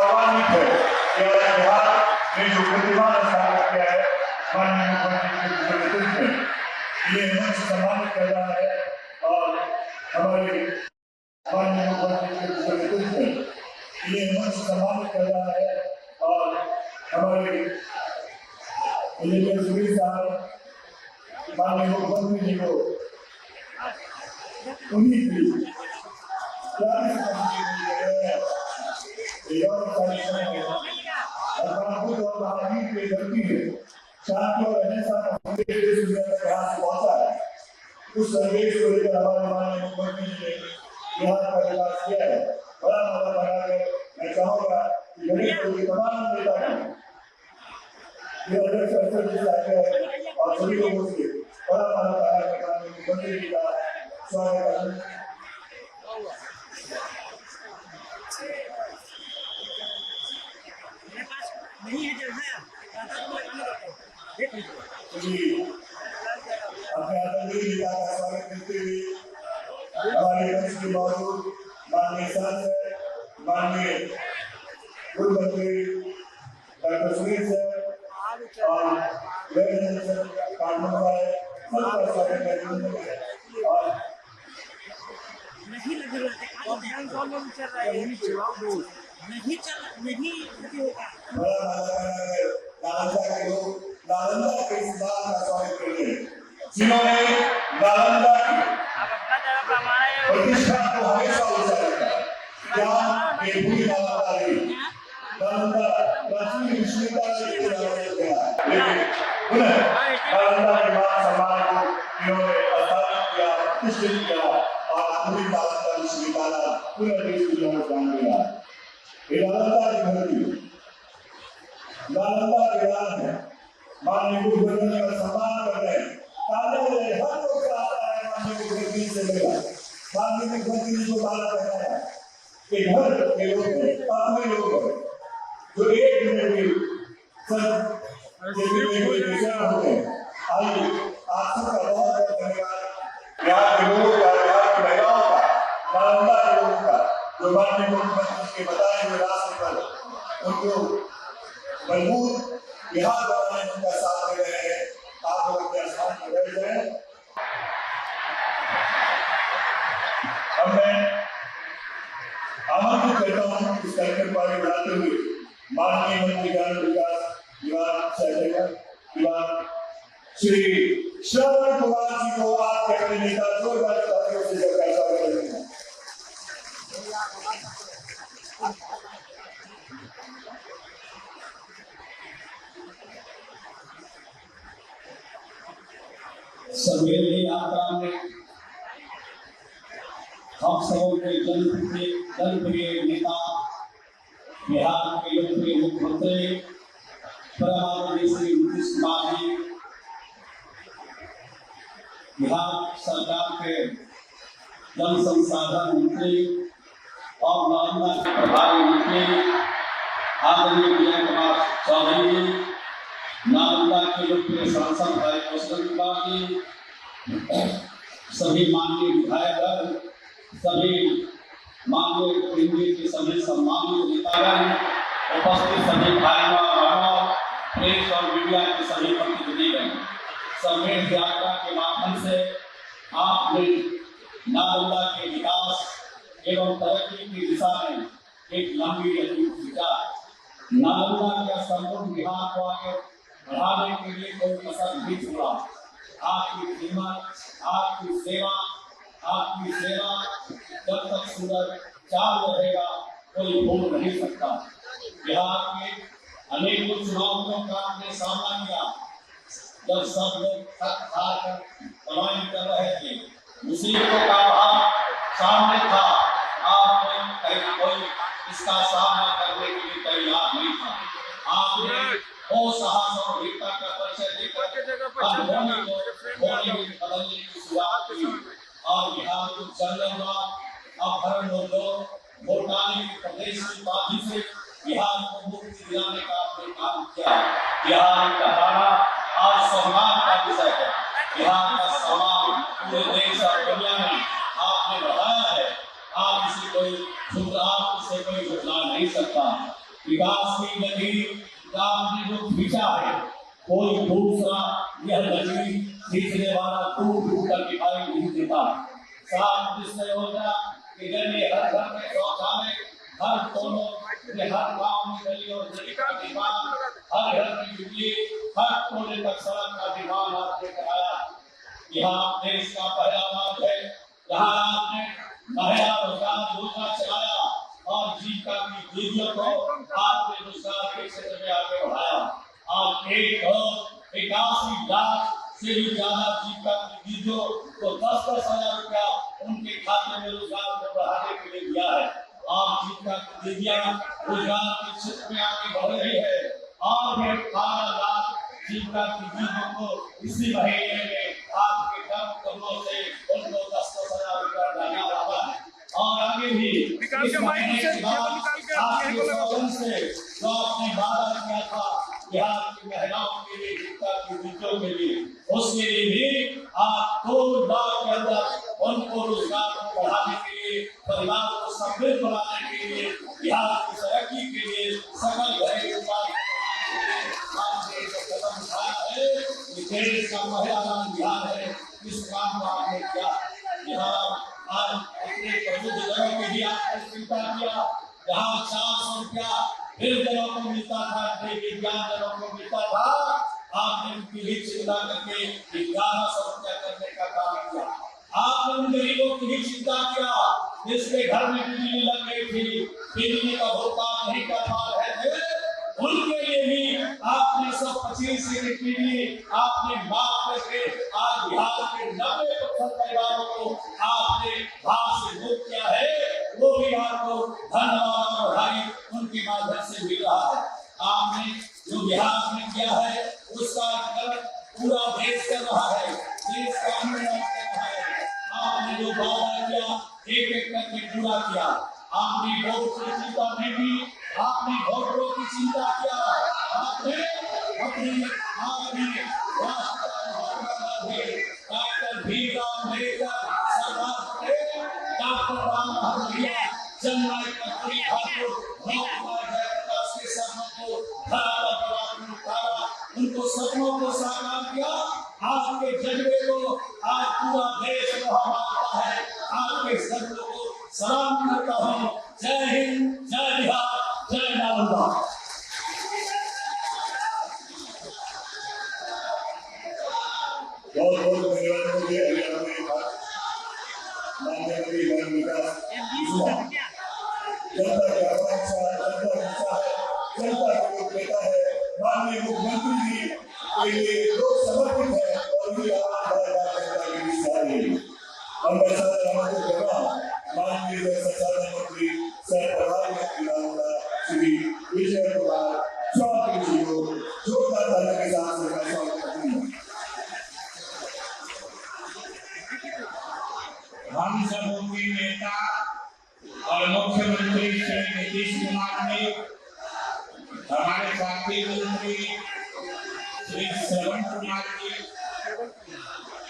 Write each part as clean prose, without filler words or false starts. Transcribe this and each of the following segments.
गौरवान्वित है कि आज बिहार में जो प्रतिभा स्थापित किया है माननीय मुख्यमंत्री के नेतृत्व में, ये मंच सम्मानित कर रहा है और हमारे माननीय मुख्यमंत्री के नेतृत्व में ये मंच सम्मानित कर रहा है और हमारे इंजीनियर सुनील साहब माननीय मुख्यमंत्री जी को उन्हीं की उस संदेश को लेकर हमारे माननीय मुख्यमंत्री जी ने बिहार का विकास किया है। बड़ा मजा बनाकर मैं चाहूंगा कि गणेश को तमाम नेतागण और सभी लोगों से बड़ा मजा बनाकर माननीय मुख्यमंत्री जी का स्वागत करें। नहीं है जगह अपने आदरणीय नेता का स्वागत करते हुए हमारे मंच के मौजूद माननीय सांसद माननीय पूर्व मंत्री डॉक्टर सुनील सर और सबका स्वागत करते और नहीं लग रहा है नहीं होगा नालंदा के लोग नालंदा के इस बात का स्वागत करते हैं जिन्होंने नालंदा की प्रतिष्ठा को हमेशा ऊंचा रखा। ज्ञान के पूरी नालंदा प्राचीन विश्वविद्यालय के नाम गया, लेकिन पुनः नालंदा के मान सम्मान को इन्होंने स्थापित किया, प्रतिष्ठित किया और आधुनिक नालंदा विश्वविद्यालय पूरे देश की ओर जान गया। नालंदा की धरती नालंदा के राज है। माननीय मुख्यमंत्री का सम्मान कर रहे हैं। ताले हर लोग चाहता है माननीय मुख्यमंत्री से मिला। माननीय मुख्यमंत्री जी को बात कहना है कि घर के लोग हैं, अपने लोग हैं, जो एक मिनट में सब होते हैं। आइए आप सबका बहुत बहुत धन्यवाद। बिहार के लोगों का, बिहार की महिलाओं का, नालंदा के लोगों का, जो माननीय मुख्यमंत्री के बताए हुए रास्ते पर उनको मजबूत बिहार बनाने में उनका साथ दे रहे हैं। आप लोग अपने स्थान पर बैठ जाएं। अब मैं आमंत्रित करता हूँ इस कार्यक्रम को आगे बढ़ाते हुए माननीय मंत्री ग्रामीण विकास विभाग श्री श्रवण कुमार जी को आपके अपने नेता जोरदार तालियों से जगह स्वागत करेंगे। सवेरे यात्रा में हम सबों के जनप्रिय नेता बिहार के लोकप्रिय मुख्यमंत्री प्रधानमंत्री श्री नीतीश कुमार जी, बिहार सरकार के जन संसाधन मंत्री और नालंदा के प्रभारी मंत्री आदरणीय विजय कुमार चौधरी जी, नालंदा के लोकप्रिय सांसद भाई कौशल कुमार जी, सभी माननीय विधायक, सभी माननीय केंद्रीय के सभी सम्मानित नेतागण, उपस्थित सभी भाइयों बहनों, प्रेस और मीडिया के सभी प्रतिनिधिगण, संवेद यात्रा के माध्यम से आपने नालंदा के विकास एवं तरक्की की दिशा में एक लंबी रणनीति खींचा। नालंदा के संपूर्ण बिहार को आगे बढ़ाने के लिए कोई कसर नहीं छोड़ा। आपकी खिदमत, आपकी सेवा जब तक सूरज चांद रहेगा कोई भूल नहीं सकता। बिहार के अनेक चुनौतियों का आपने सामना किया। जब सब लोग थक हार कर कमाई कर रहे थे, मुसीबतों का भार सामने था, आपने कोई इसका सामना करने के लिए तैयार नहीं था। आपने वो साहस और वीरता का परिचय देकर अब होने में बदलने की शुरुआत की और बिहार को जंगलवाद, अपहरण और घोटाले के प्रदेश की बाधी से बिहार को मुक्ति दिलाने का आपने काम किया। बिहार का धारा आज सम्मान का विषय है। बिहार का सम्मान पूरे देश और दुनिया में आपने बढ़ाया है। आप इसे कोई झुकला नहीं सकता। विकास की गति का आपने जो खींचा है, कोई दूसरा यह गति खींचने वाला दूर दूर तक दिखाई नहीं देता। साफ निश्चय होता कि जब ये हर घर में शौचालय, हर कोनों में, हर गांव में गली और गली का निर्माण, हर घर में बिजली, हर कोने तक सड़क का निर्माण आपने कराया। यहाँ देश का पहला राज्य है जहाँ आपने महिला रोजगार योजना चलाया और जीविका की दीदियों को आपने रोजगार के क्षेत्र में आगे बढ़ाया। आज 1.81 लाख से भी ज्यादा जीविका की दीदियों को 10-10 हजार रुपया उनके खाते में रोजगार को बढ़ाने के लिए दिया है। आज जीविका की दीदियां रोजगार के क्षेत्र में आगे बढ़ रही है और 18 लाख जीविका की दीदियों को इसी महीने में आपके कदमों से उनको 10-10 हजार रुपया डाला हुआ है। और आगे भी इस महीने के बाद आपके सौजन से जो आपने वादा किया था बिहार की महिलाओं के लिए, जीविका की दीदियों के लिए, उसके लिए भी आप 2 लाख के अंदर उनको रोजगार को बढ़ाने के लिए, परिवार को समृद्ध बनाने के लिए, बिहार की तरक्की के लिए, सकल घरेलू उत्पाद आपने जो कदम उठाया है, ये देश का पहला राज्य बिहार है। इस काम को आपने किया। बिहार आज अपने प्रबुद्ध जनों की भी आपने चिंता किया। जहाँ 400 रुपया फिर जनों को मिलता था, दिव्यांग जनों को मिलता था, आपने उनकी भी चिंता करके 1100 रुपया करने का काम किया। आपने उन गरीबों की भी चिंता किया जिसके घर में बिजली लग गई थी, बिजली का भुगतान नहीं कर पा रहे थे, उनके लिए भी आपने 125 यूनिट बिजली आपने माफ करके आज बिहार के 90% परिवारों को आपने भाव से मुक्त किया है। वो भी आपको धन्यवाद और बधाई उनके माध्यम से मिल रहा है। आपने जो बिहार में किया है उसका पूरा देश कर रहा है, देश का अनुमान कर रहा है। आपने जो वादा किया एक-एक करके पूरा किया। आपने वोट की चिंता नहीं की, आपने वोटरों की चिंता किया। आपने डॉक्टर भीमराव अम्बेडकर, सरदार पटेल, डॉक्टर राम मनोहर लोहिया, जननायक कर्पूरी ठाकुर, लोकनायक जयप्रकाश के सपनों को धरातल पर आपने उतारा, उनको सपनों को साकार किया। आपके जज्बे को आज पूरा देश मानता है। आपके सपनों को सलाम करता हूँ। जय हिंद, जय बिहार, जय नालंदा। बहुत बहुत धन्यवाद मुझे हरियाणा में माननीय मंत्री वन विकास जनता का अच्छा जनता को देता है। माननीय मुख्यमंत्री जी के लिए लोग समर्पित है और उनकी आवाज जनता के बीच आ रही है। हम ऐसा समाज को करना माननीय संसाधन मंत्री सह प्रधानमंत्री नालंदा श्री विजय कुमार चौधरी जी को जोरदार ताली के साथ स्वागत करते हैं। हम सबों के नेता और मुख्यमंत्री श्री नीतीश कुमार ने हमारे साथी मंत्री श्री श्रवण कुमार जी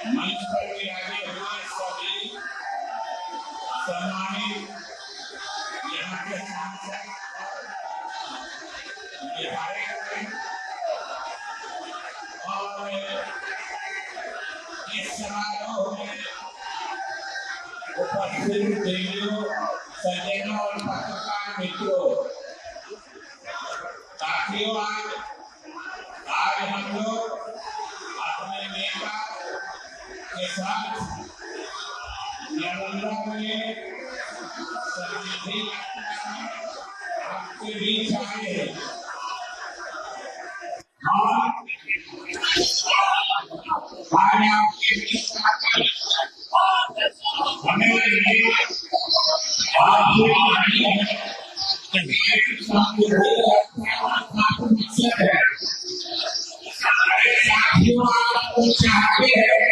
मंच पर विराजे हुए सभी सम्मानित यहाँ के सांसद विधायक और इस समारोह में उपस्थित देवियों, सज्जनों और पत्रकार मित्रों, साथियों, आज हम लोग अपने नेता के साथ नालंदा में समृद्धि आपके बीच आए हैं। आज आपके बीच हमें चाहते हैं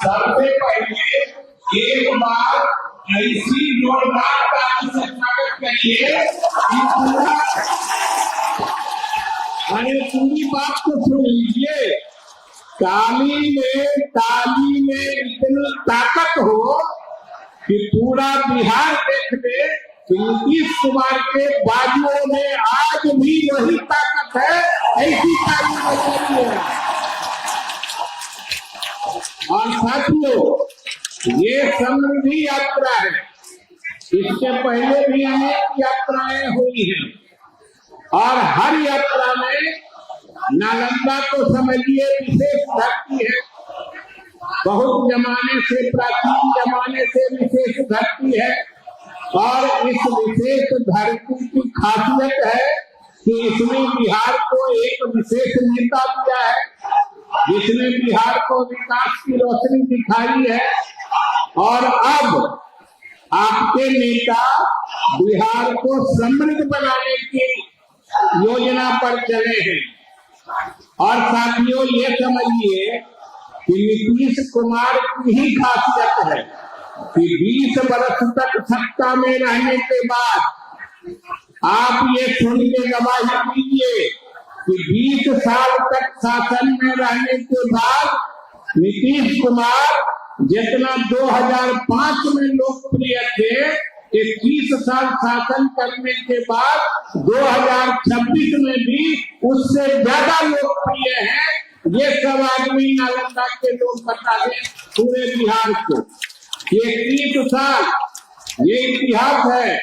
सबसे पहले एक बार ऐसी जोरदार ताली से स्वागत करिए। अरे पूरी बात को सुन लीजिए। ताली में इतनी ताकत हो कि पूरा बिहार देख ले कि नीतीश कुमार के बाजुओं में आज भी वही ताकत है, ऐसी ताकत है। और साथियों, ये समृद्धि यात्रा है, इससे पहले भी अनेक यात्राएं हुई हैं और हर यात्रा में नालंदा को समझिए विशेष धरती है, बहुत जमाने से, प्राचीन जमाने से विशेष धरती है। और इस विशेष धरती की खासियत है कि इसने बिहार को एक विशेष नेता दिया है, जिसने बिहार को विकास की रोशनी दिखाई है। और अब आपके नेता बिहार को समृद्ध बनाने की योजना पर चले हैं। और साथियों, ये समझिए कि नीतीश कुमार की ही खासियत है कि 20 वर्ष तक सत्ता में रहने के बाद आप ये सुन के गवाही दीजिए कि 20 साल तक शासन में रहने के बाद नीतीश कुमार जितना 2005 में लोकप्रिय थे, 21 साल शासन करने के बाद 2026 में भी उससे ज्यादा लोकप्रिय है। ये सब आदमी नालंदा के लोग बता दें पूरे बिहार को। ये 30 साल ये इतिहास है,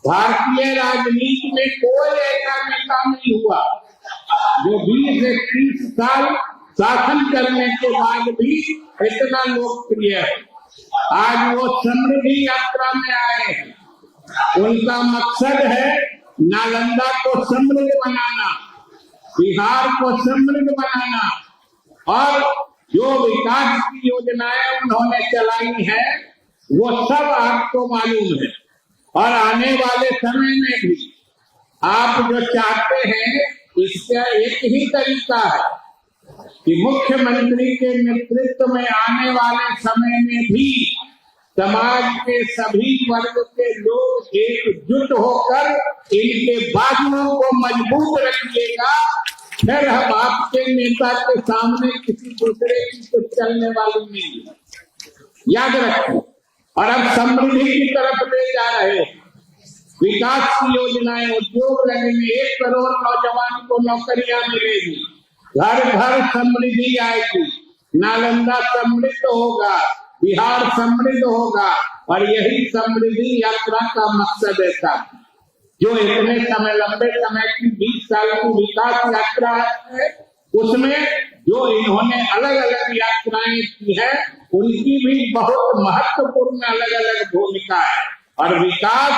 भारतीय राजनीति में कोई ऐसा नेता नहीं हुआ जो 20 से 30 साल शासन करने के बाद भी इतना लोकप्रिय है। आज वो समृद्धि यात्रा में आए हैं, उनका मकसद है नालंदा को समृद्ध बनाना, बिहार को समृद्ध बनाना। और जो विकास की योजनाएं उन्होंने चलाई है वो सब आपको मालूम है। और आने वाले समय में भी आप जो चाहते हैं, इसका एक ही तरीका है कि मुख्यमंत्री के नेतृत्व में आने वाले समय में भी समाज के सभी वर्ग के लोग एकजुट होकर इनके बाजुओं को मजबूत रखिएगा। फिर हम आपके नेता के सामने किसी दूसरे की कुछ चलने वाली नहीं है, याद रखिए। और अब समृद्धि की तरफ ले जा रहे हैं, विकास की योजनाएं, उद्योग लगेंगे, 1 करोड़ नौजवान को नौकरियां मिलेगी, घर घर समृद्धि आएगी, नालंदा समृद्ध होगा, बिहार समृद्ध होगा। और यही समृद्धि यात्रा का मकसद है, जो इतने समय, लंबे समय की 20 साल की विकास यात्रा है, उसमें जो इन्होंने अलग अलग यात्राएं की है, उनकी भी बहुत महत्वपूर्ण अलग अलग भूमिका है। और विकास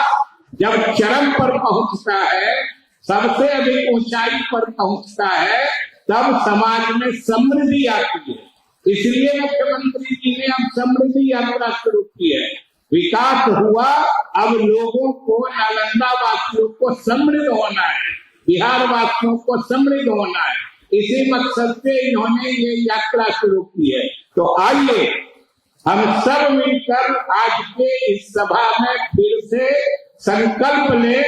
जब चरम पर पहुंचता है, सबसे अधिक ऊंचाई पर पहुंचता है, तब समाज में समृद्धि आती है। इसलिए मुख्यमंत्री जी ने अब समृद्धि यात्रा शुरू की है। विकास हुआ, अब लोगों को, नालंदा वासियों को समृद्ध होना है, बिहार वासियों को समृद्ध होना है। इसी मकसद से इन्होंने ये यात्रा शुरू की है। तो आइए हम सब मिलकर आज के इस सभा में फिर से संकल्प लें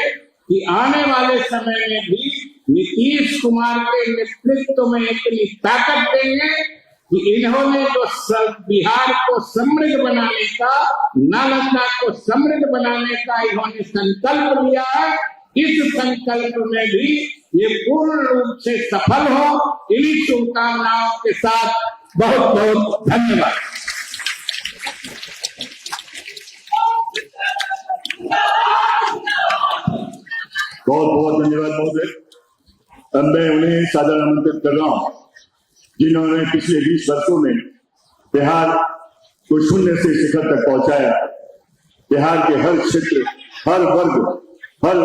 कि आने वाले समय में भी नीतीश कुमार के नेतृत्व में इतनी ताकत देंगे कि इन्होंने जो बिहार को समृद्ध बनाने का, नालंदा को समृद्ध बनाने का इन्होंने संकल्प लिया है, इस संकल्प में भी ये पूर्ण रूप से सफल हो। इन्हीं शुभकामनाओं के साथ बहुत बहुत धन्यवाद। बहुत बहुत धन्यवाद महोदय। अब मैं उन्हें सादर आमंत्रित कर रहा हूँ जिन्होंने पिछले 20 वर्षों में बिहार को शून्य से शिखर तक पहुंचाया। बिहार के हर क्षेत्र, हर वर्ग, हर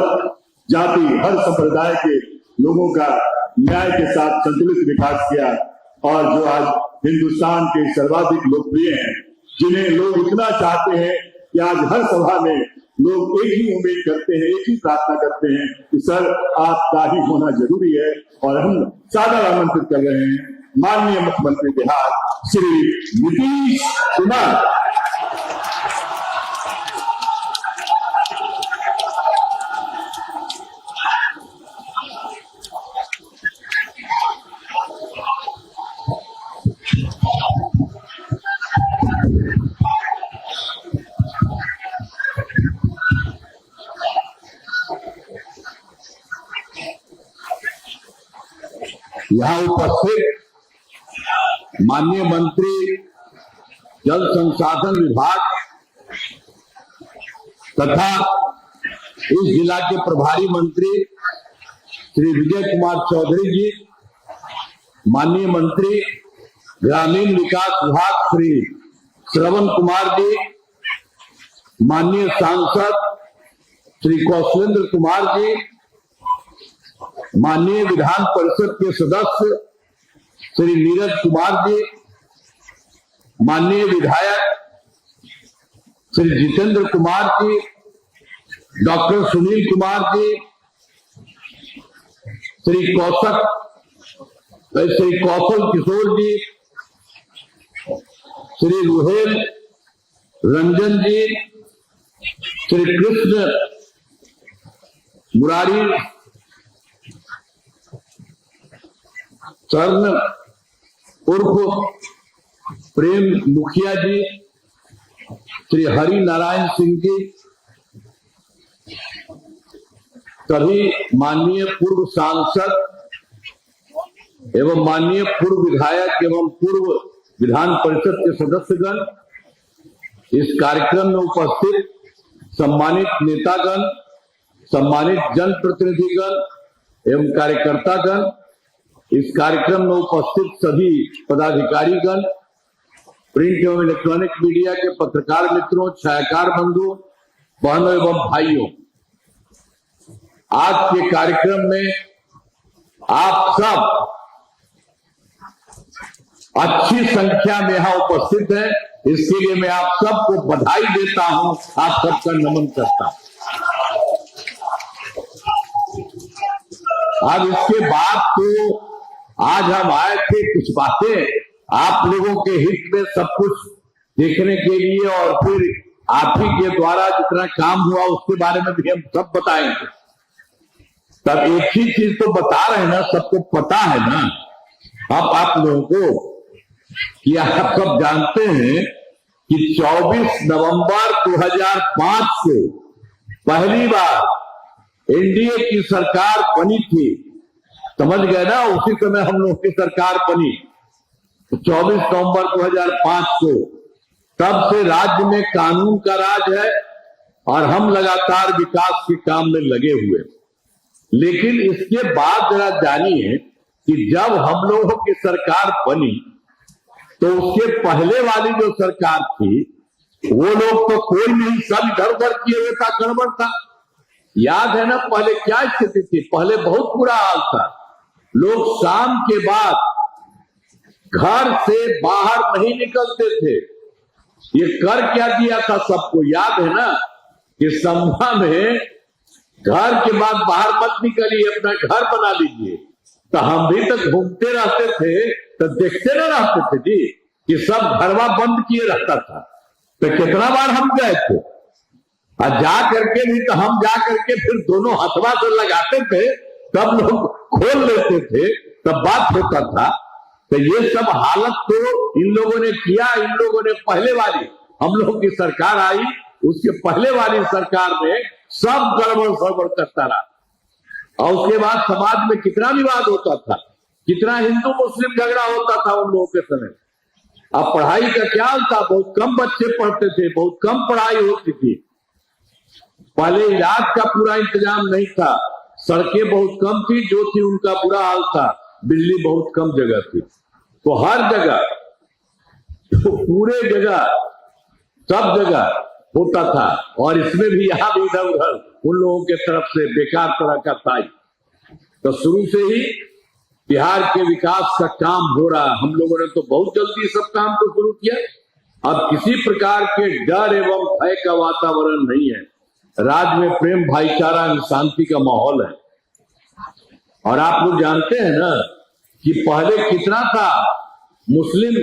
जाति, हर संप्रदाय के लोगों का न्याय के साथ संतुलित विकास किया और जो आज हिंदुस्तान के सर्वाधिक लोकप्रिय हैं, जिन्हें लोग इतना चाहते हैं कि आज हर सभा में लोग एक ही उम्मीद करते हैं, एक ही प्रार्थना करते हैं कि सर आपका ही होना जरूरी है। और हम सादर आमंत्रित कर रहे हैं माननीय मुख्यमंत्री बिहार श्री नीतीश कुमार। यहाँ उपस्थित माननीय मंत्री जल संसाधन विभाग तथा इस जिला के प्रभारी मंत्री श्री विजय कुमार चौधरी जी, माननीय मंत्री ग्रामीण विकास विभाग श्री श्रवण कुमार जी, माननीय सांसद श्री कौशलेंद्र कुमार जी, माननीय विधान परिषद के सदस्य श्री नीरज कुमार जी, माननीय विधायक श्री जितेंद्र कुमार जी, डॉक्टर सुनील कुमार जी, श्री कौशल किशोर जी, श्री रुहेल रंजन जी, श्री कृष्ण मुरारी स्वर्ण उर्फ प्रेम मुखिया जी, श्री हरि नारायण सिंह जी, सभी माननीय पूर्व सांसद एवं माननीय पूर्व विधायक एवं पूर्व विधान परिषद के सदस्यगण, इस कार्यक्रम में उपस्थित सम्मानित नेतागण, सम्मानित जनप्रतिनिधिगण एवं कार्यकर्तागण, इस कार्यक्रम में उपस्थित सभी पदाधिकारीगण, प्रिंट एवं इलेक्ट्रॉनिक मीडिया के पत्रकार मित्रों, छायाकार बंधु, बहनों एवं भाइयों, आज के कार्यक्रम में आप सब अच्छी संख्या में यहां उपस्थित हैं, इसके लिए मैं आप सबको बधाई देता हूं, आप सबका नमन करता हूं। अब इसके बाद तो आज हम आए थे कुछ बातें आप लोगों के हित में सब कुछ देखने के लिए, और फिर आप ही के द्वारा जितना काम हुआ उसके बारे में भी हम सब बताएंगे। तब एक ही चीज तो बता रहे हैं ना, सबको पता है ना। अब आप लोगों को कि आप सब जानते हैं कि 24 नवंबर 2005 से पहली बार एनडीए की सरकार बनी थी, समझ गए ना। उसी समय हम लोग की सरकार बनी 24 नवंबर 2005 को। तब से राज्य में कानून का राज है और हम लगातार विकास के काम में लगे हुए। लेकिन इसके बाद जरा जानिए कि जब हम लोगों की सरकार बनी तो उसके पहले वाली जो सरकार थी वो लोग तो कोई नहीं, सब इधर उधर किए हुए था, गड़बड़ था। याद है ना पहले क्या स्थिति थी? पहले बहुत बुरा हाल था। लोग शाम के बाद घर से बाहर नहीं निकलते थे। ये कर क्या दिया था सबको याद है ना कि संभा में घर के बाद बाहर मत निकलिए, अपना घर बना लीजिए। तो हम भी तो घूमते रहते थे, तो देखते न रहते थे जी कि सब घरवा बंद किए रहता था। तो कितना बार हम गए थे और जा करके भी, तो हम जा करके फिर दोनों हथवा से लगाते थे, तब लोग खोल लेते थे, तब बात होता था। तो ये सब हालत तो इन लोगों ने किया। इन लोगों ने पहले वाली, हम लोग की सरकार आई, उसके पहले वाली सरकार में सब गड़बड़ सड़बड़ करता रहा। और उसके बाद समाज में कितना विवाद होता था, कितना हिंदू मुस्लिम झगड़ा होता था उन लोगों के समय। अब पढ़ाई का क्या था? बहुत कम बच्चे पढ़ते थे, बहुत कम पढ़ाई होती थी। पहले इलाज का पूरा इंतजाम नहीं था, सड़कें बहुत कम थी, जो थी उनका बुरा हाल था। बिजली बहुत कम जगह थी, तो हर जगह, तो पूरे जगह, सब जगह होता था। और इसमें भी यहाँ भी इधर उधर उन लोगों के तरफ से बेकार तरह का था। तो शुरू से ही बिहार के विकास का काम हो रहा। हम लोगों ने तो बहुत जल्दी सब काम को शुरू किया। अब किसी प्रकार के डर एवं भय का वातावरण नहीं है। राज्य में प्रेम, भाईचारा, शांति का माहौल है। और आप लोग जानते हैं ना कि पहले कितना था, मुस्लिम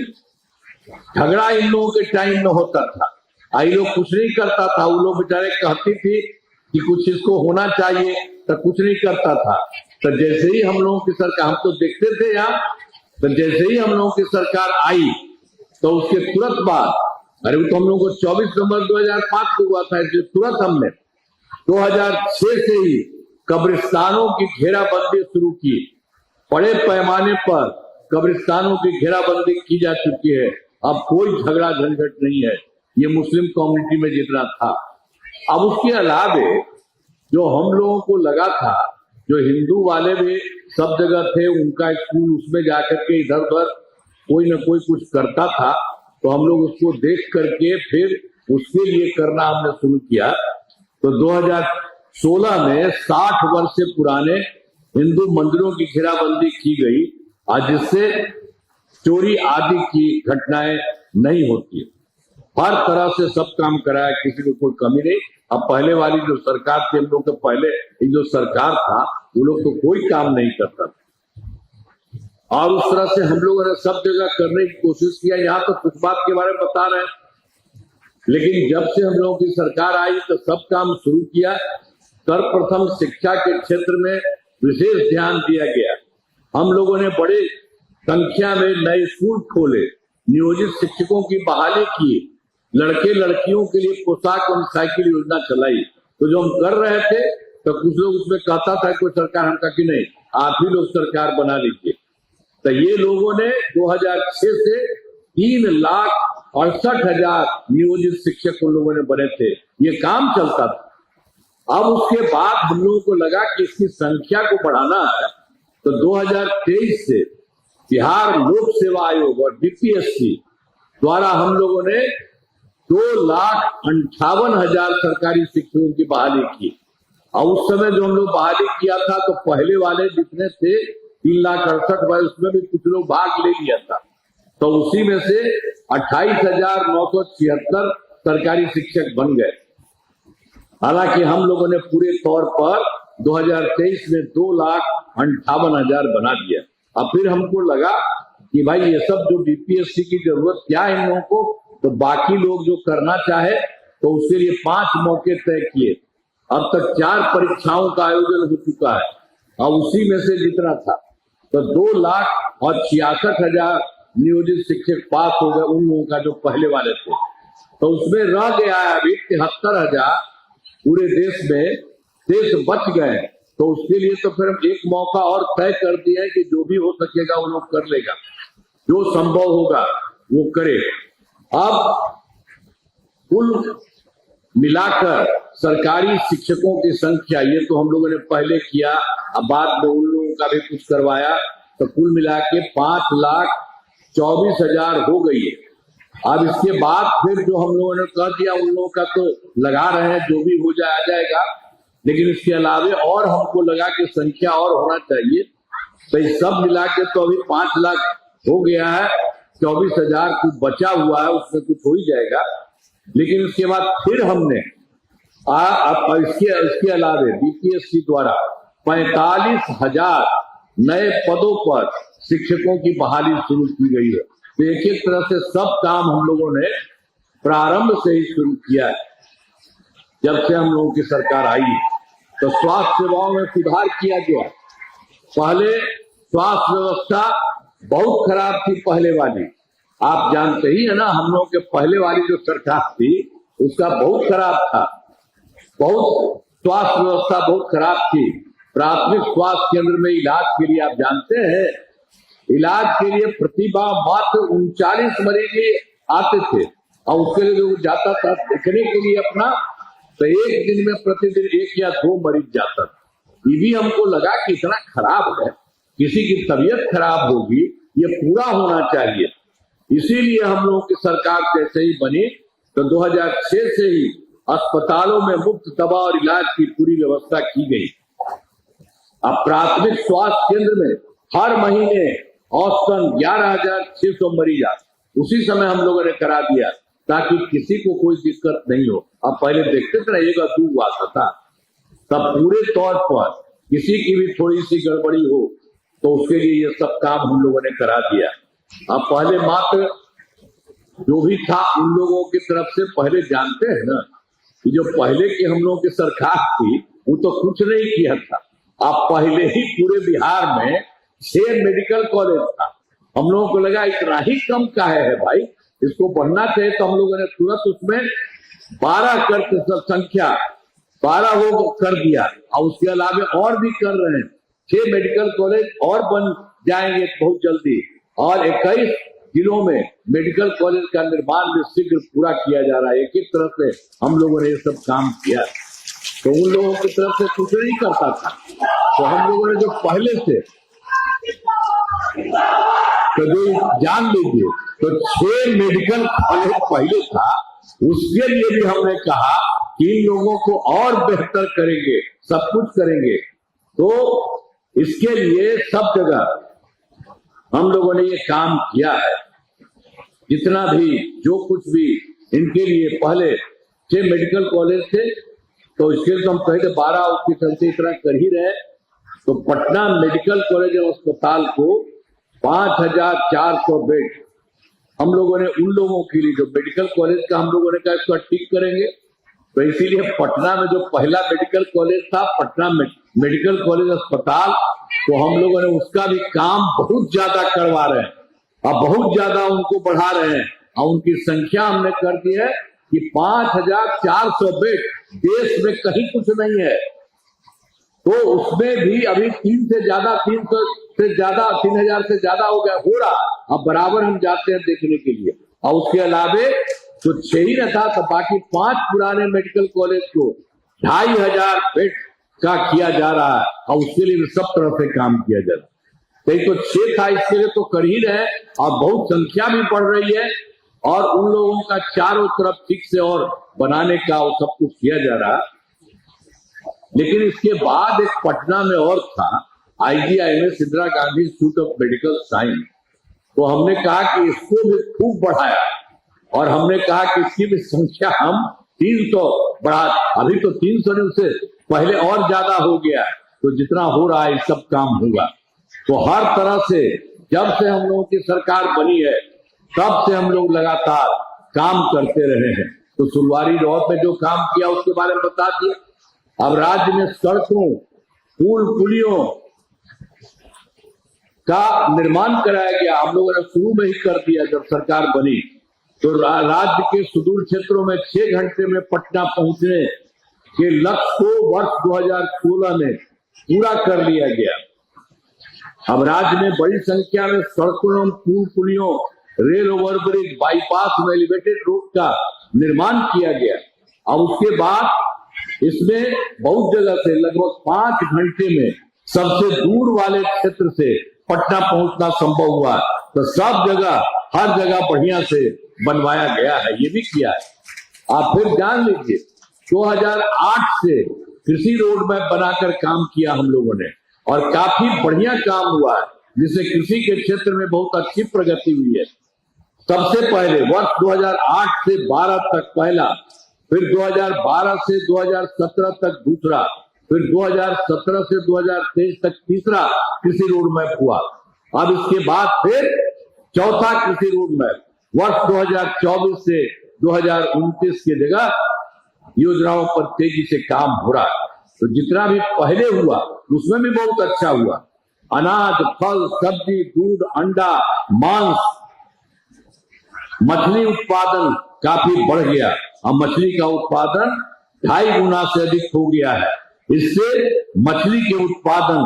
झगड़ा इन लोगों के टाइम में होता था। आई लोग कुछ नहीं करता था। वो लोग बेचारे कहती थी कि कुछ इसको होना चाहिए, तो कुछ नहीं करता था। तो जैसे ही हम लोगों की सरकार, हम तो देखते थे यहाँ, तो जैसे ही हम लोगों की सरकार आई तो उसके तुरंत बाद, अरे वो तो हम लोगों को 24 नवंबर 2005 को हुआ था, इसलिए तुरंत हमने 2006 से ही कब्रिस्तानों की घेराबंदी शुरू की। बड़े पैमाने पर कब्रिस्तानों की घेराबंदी की जा चुकी है। अब कोई झगड़ा झंझट नहीं है, ये मुस्लिम कम्युनिटी में जितना था। अब उसके अलावे जो हम लोगों को लगा था, जो हिंदू वाले भी सब जगह थे, उनका स्कूल, उसमें जाकर के इधर उधर कोई न कोई कुछ करता था, तो हम लोग उसको देख करके फिर उसके लिए करना हमने शुरू किया। तो 2016 में 60 वर्ष से पुराने हिंदू मंदिरों की घेराबंदी की गई, आज जिससे चोरी आदि की घटनाएं नहीं होती। हर तरह से सब काम कराया, किसी को कोई कमी नहीं। अब पहले वाली जो सरकार थी, हम लोग के पहले जो सरकार था, वो लोग तो कोई काम नहीं करता था। और उस तरह से हम लोगों ने सब जगह करने की कोशिश किया। यहाँ तो कुछ बात के बारे में बता रहे हैं, लेकिन जब से हम लोगों की सरकार आई तो सब काम शुरू किया। सर्वप्रथम शिक्षा के क्षेत्र में विशेष ध्यान दिया गया। हम लोगों ने बड़े संख्या में नए स्कूल खोले, नियोजित शिक्षकों की बहाली की, लड़के लड़कियों के लिए पोशाक और साइकिल योजना चलाई। तो जो हम कर रहे थे तो कुछ लोग उसमें कहता था कोई सरकार, हम कहा कि नहीं, आप ही लोग सरकार बना लीजिए। तो ये लोगों ने 2006 से 3,68,000 नियोजित शिक्षक उन लोगों ने बने थे, ये काम चलता था। अब उसके बाद हम लोगों को लगा कि इसकी संख्या को बढ़ाना है, तो 2023 से बिहार लोक सेवा आयोग और बीपीएससी द्वारा हम लोगों ने 2,58,000 सरकारी शिक्षकों की बहाली की। और उस समय जो हम लोग बहाली किया था, तो पहले वाले जितने थे 3,68,000, उसमें भी कुछ लोग भाग ले लिया था, तो उसी में से 28,976 सरकारी शिक्षक बन गए। हालांकि हम लोगों ने पूरे तौर पर 2023 में 2,58,000 बना दिया। अब फिर हमको लगा कि भाई ये सब जो बीपीएससी की जरूरत क्या है इन लोगों को, तो बाकी लोग जो करना चाहे तो उसके लिए 5 मौके तय किए। अब तक 4 परीक्षाओं का आयोजन हो चुका है, और उसी में से जितना था तो 2,66,000 नियोजित शिक्षक पास हो गए, उन लोगों का जो पहले वाले थे। तो उसमें रह गया है अभी 73,000 पूरे देश में, देश बच गए। तो उसके लिए तो फिर हम एक मौका और तय कर दिया है कि जो भी हो सकेगा वो लोग कर लेगा, जो संभव होगा वो करे। अब कुल मिलाकर सरकारी शिक्षकों की संख्या, ये तो हम लोगों ने पहले किया, अब बाद में उन लोगों का भी कुछ करवाया, तो कुल मिला के 5,24,000 हो गई है। अब इसके बाद फिर जो हम लोगों ने कह दिया, उन लोगों का तो लगा रहे हैं, जो भी हो जाए आ जाएगा, लेकिन इसके अलावे और हमको लगा कि संख्या और होना चाहिए। तो ये सब मिला के तो अभी 5 लाख हो गया है, 24,000 कुछ बचा हुआ है, उसमें कुछ हो ही जाएगा। लेकिन उसके बाद फिर हमने इसके अलावे बीपीएससी द्वारा 45,000 नए पदों पर शिक्षकों की बहाली शुरू की गई है। तो एक एक तरह से सब काम हम लोगों ने प्रारंभ से ही शुरू किया है। जब से हम लोगों की सरकार आई तो स्वास्थ्य सेवाओं में सुधार किया गया। पहले स्वास्थ्य व्यवस्था बहुत खराब थी, पहले वाली, आप जानते ही है ना, हम लोगों के पहले वाली जो सरकार थी उसका बहुत खराब था, बहुत स्वास्थ्य व्यवस्था बहुत खराब थी। प्राथमिक स्वास्थ्य केंद्र में इलाज के लिए, आप जानते हैं, इलाज के लिए प्रतिभा मात्र 39 मरीज आते थे, और उसके लिए जो जाता था देखने के लिए अपना, तो एक दिन में प्रतिदिन 1 या 2 मरीज जाता था। ये भी हमको लगा कि इतना खराब है, किसी की तबीयत खराब होगी, ये पूरा होना चाहिए। इसीलिए हम लोगों की सरकार जैसे ही बनी तो 2006 से ही अस्पतालों में मुफ्त दवा और इलाज की पूरी व्यवस्था की गई। अब प्राथमिक स्वास्थ्य केंद्र में हर महीने औसतन 11,600 मरीज आते, उसी समय हम लोगों ने करा दिया ताकि किसी को कोई दिक्कत नहीं हो। अब पहले देखते थे ना, 1-2 आता था, तब पूरे तौर पर किसी की भी थोड़ी सी गड़बड़ी हो तो उसके लिए ये सब काम हम लोगों ने करा दिया। अब पहले मात्र जो भी था उन लोगों की तरफ से, पहले जानते हैं ना कि जो पहले की हम लोगों की सरकार थी वो तो कुछ नहीं किया था। अब पहले ही पूरे बिहार में 6 मेडिकल कॉलेज था, हम लोगों को लगा इतना ही कम का है भाई, इसको बढ़ना चाहिए। तो हम लोगों ने तुरंत उसमें 12 कर संख्या 12 वो कर दिया, और उसके अलावा और भी कर रहे हैं। 6 मेडिकल कॉलेज और बन जाएंगे बहुत जल्दी, और 21 जिलों में मेडिकल कॉलेज का निर्माण भी शीघ्र पूरा किया जा रहा है। एक तरह से हम लोगों ने ये सब काम किया, तो उन लोगों की तरफ से कुछ नहीं करता था, तो हम लोगों ने जो पहले से, तो जो जान लीजिए, तो 6 मेडिकल कॉलेज पहले था, उसके लिए भी हमने कहा कि इन लोगों को और बेहतर करेंगे, सब कुछ करेंगे। तो इसके लिए सब जगह हम लोगों ने ये काम किया है। जितना भी जो कुछ भी इनके लिए पहले 6 मेडिकल कॉलेज थे, तो इसके लिए तो हम कहे 12 उसकी संख्या इतना कर ही रहे। तो पटना मेडिकल कॉलेज और अस्पताल को 5400 बेड हम लोगों ने उन लोगों के लिए, जो मेडिकल कॉलेज का हम लोगों ने कहा इसको ठीक करेंगे, तो इसीलिए पटना में जो पहला मेडिकल कॉलेज था, पटना मेडिकल कॉलेज अस्पताल, तो हम लोगों ने उसका भी काम बहुत ज्यादा करवा रहे हैं, अब बहुत ज्यादा उनको बढ़ा रहे हैं, और उनकी संख्या हमने कर दी है कि 5400 बेड, देश में कहीं कुछ नहीं है। तो उसमें भी अभी 300 से ज्यादा 3000 से ज्यादा हो गया, हो रहा। अब बराबर हम जाते हैं देखने के लिए, और उसके अलावे तो 6 ही न था, तो बाकी 5 पुराने मेडिकल कॉलेज को 2500 बेड का किया जा रहा है, और उसके लिए सब तरह से काम किया जा रहा है। तो 6 था, इसके लिए तो कर ही रहे, और बहुत संख्या भी बढ़ रही है, और उन लोगों का चारों तरफ ठीक से और बनाने का वो सब कुछ किया जा रहा है। लेकिन इसके बाद एक पटना में और था, IGIMS Indira Gandhi institute of medical science, तो हमने कहा कि इसको भी खूब बढ़ाया, और हमने कहा कि इसकी भी संख्या हम 300 बढ़ा, अभी तो 300 ने उससे पहले और ज्यादा हो गया, तो जितना हो रहा है सब काम होगा। तो हर तरह से जब से हम लोगों की सरकार बनी है, तब से हम लोग लगातार काम करते रहे हैं। तो सुलवारी रोड में जो काम किया उसके बारे में बता दिए। अब राज्य में सड़कों, पुल पुलियों का निर्माण कराया गया, हम लोगों ने शुरू में ही कर दिया जब सरकार बनी। तो राज्य के सुदूर क्षेत्रों में 6 घंटे में पटना पहुंचने के लक्ष्य को वर्ष 2016 में पूरा कर लिया गया। अब राज्य में बड़ी संख्या में सड़कों, पुल पुलियों, रेल ओवरब्रिज, बाईपास में एलिवेटेड रोड का निर्माण किया गया। अब उसके बाद इसमें बहुत जगह से लगभग 5 घंटे में सबसे दूर वाले क्षेत्र से पटना पहुंचना संभव हुआ। तो सब जगह, हर जगह बढ़िया से बनवाया गया है, ये भी किया है। आप फिर जान लीजिए, 2008 से कृषि रोड मैप बनाकर काम किया हम लोगों ने, और काफी बढ़िया काम हुआ है, जिससे कृषि के क्षेत्र में बहुत अच्छी प्रगति हुई है। सबसे पहले वर्ष 2008 से 12 तक पहला, फिर 2012 से 2017 तक दूसरा, फिर 2017 से 2023 तक तीसरा कृषि रोड मैप हुआ। अब इसके बाद फिर चौथा कृषि रोड मैप वर्ष 2024 से 2029 की जगह योजनाओं पर तेजी से काम हो रहा है। तो जितना भी पहले हुआ उसमें भी बहुत अच्छा हुआ। अनाज, फल, सब्जी, दूध, अंडा, मांस, मछली उत्पादन काफी बढ़ गया। अब मछली का उत्पादन 2.5 गुना से अधिक हो गया है। इससे मछली के उत्पादन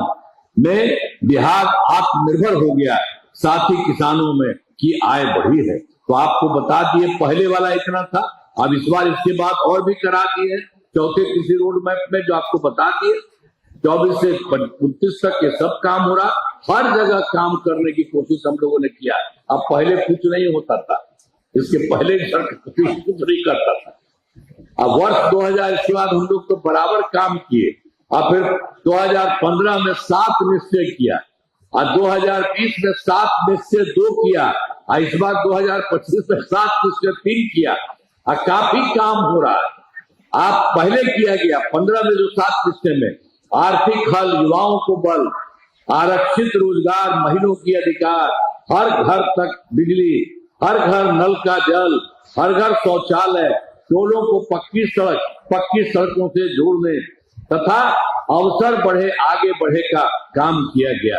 में बिहार आत्मनिर्भर हो गया है, साथ ही किसानों में की आय बढ़ी है। तो आपको बता दिए, पहले वाला इतना था, अब इस बार इसके बाद और भी करा दिए चौथे कृषि रोड मैप में, जो आपको बता दिए 24 से 29 तक ये सब काम हो रहा। हर जगह काम करने की कोशिश हम लोगों ने किया। अब पहले कुछ नहीं होता था, इसके पहले सरकार कुछ नहीं करता था। अब वर्ष 2000 इसके बाद हम लोग तो बराबर काम किए। और फिर 2015 में 7 निश्चय किया, और 2020 में 7 निश्चय 2 किया, और इस बार 2025 में 7 निश्चय 3 किया, और काफी काम हो रहा है। आप पहले किया गया 15 में जो 7 निश्चय में आर्थिक हल, युवाओं को बल, आरक्षित रोजगार, महिलाओं की अधिकार, हर घर तक बिजली, हर घर नल का जल, हर घर शौचालय, टोलों को पक्की सड़कों से जोड़ने तथा अवसर बढ़े, आगे बढ़े का काम किया गया।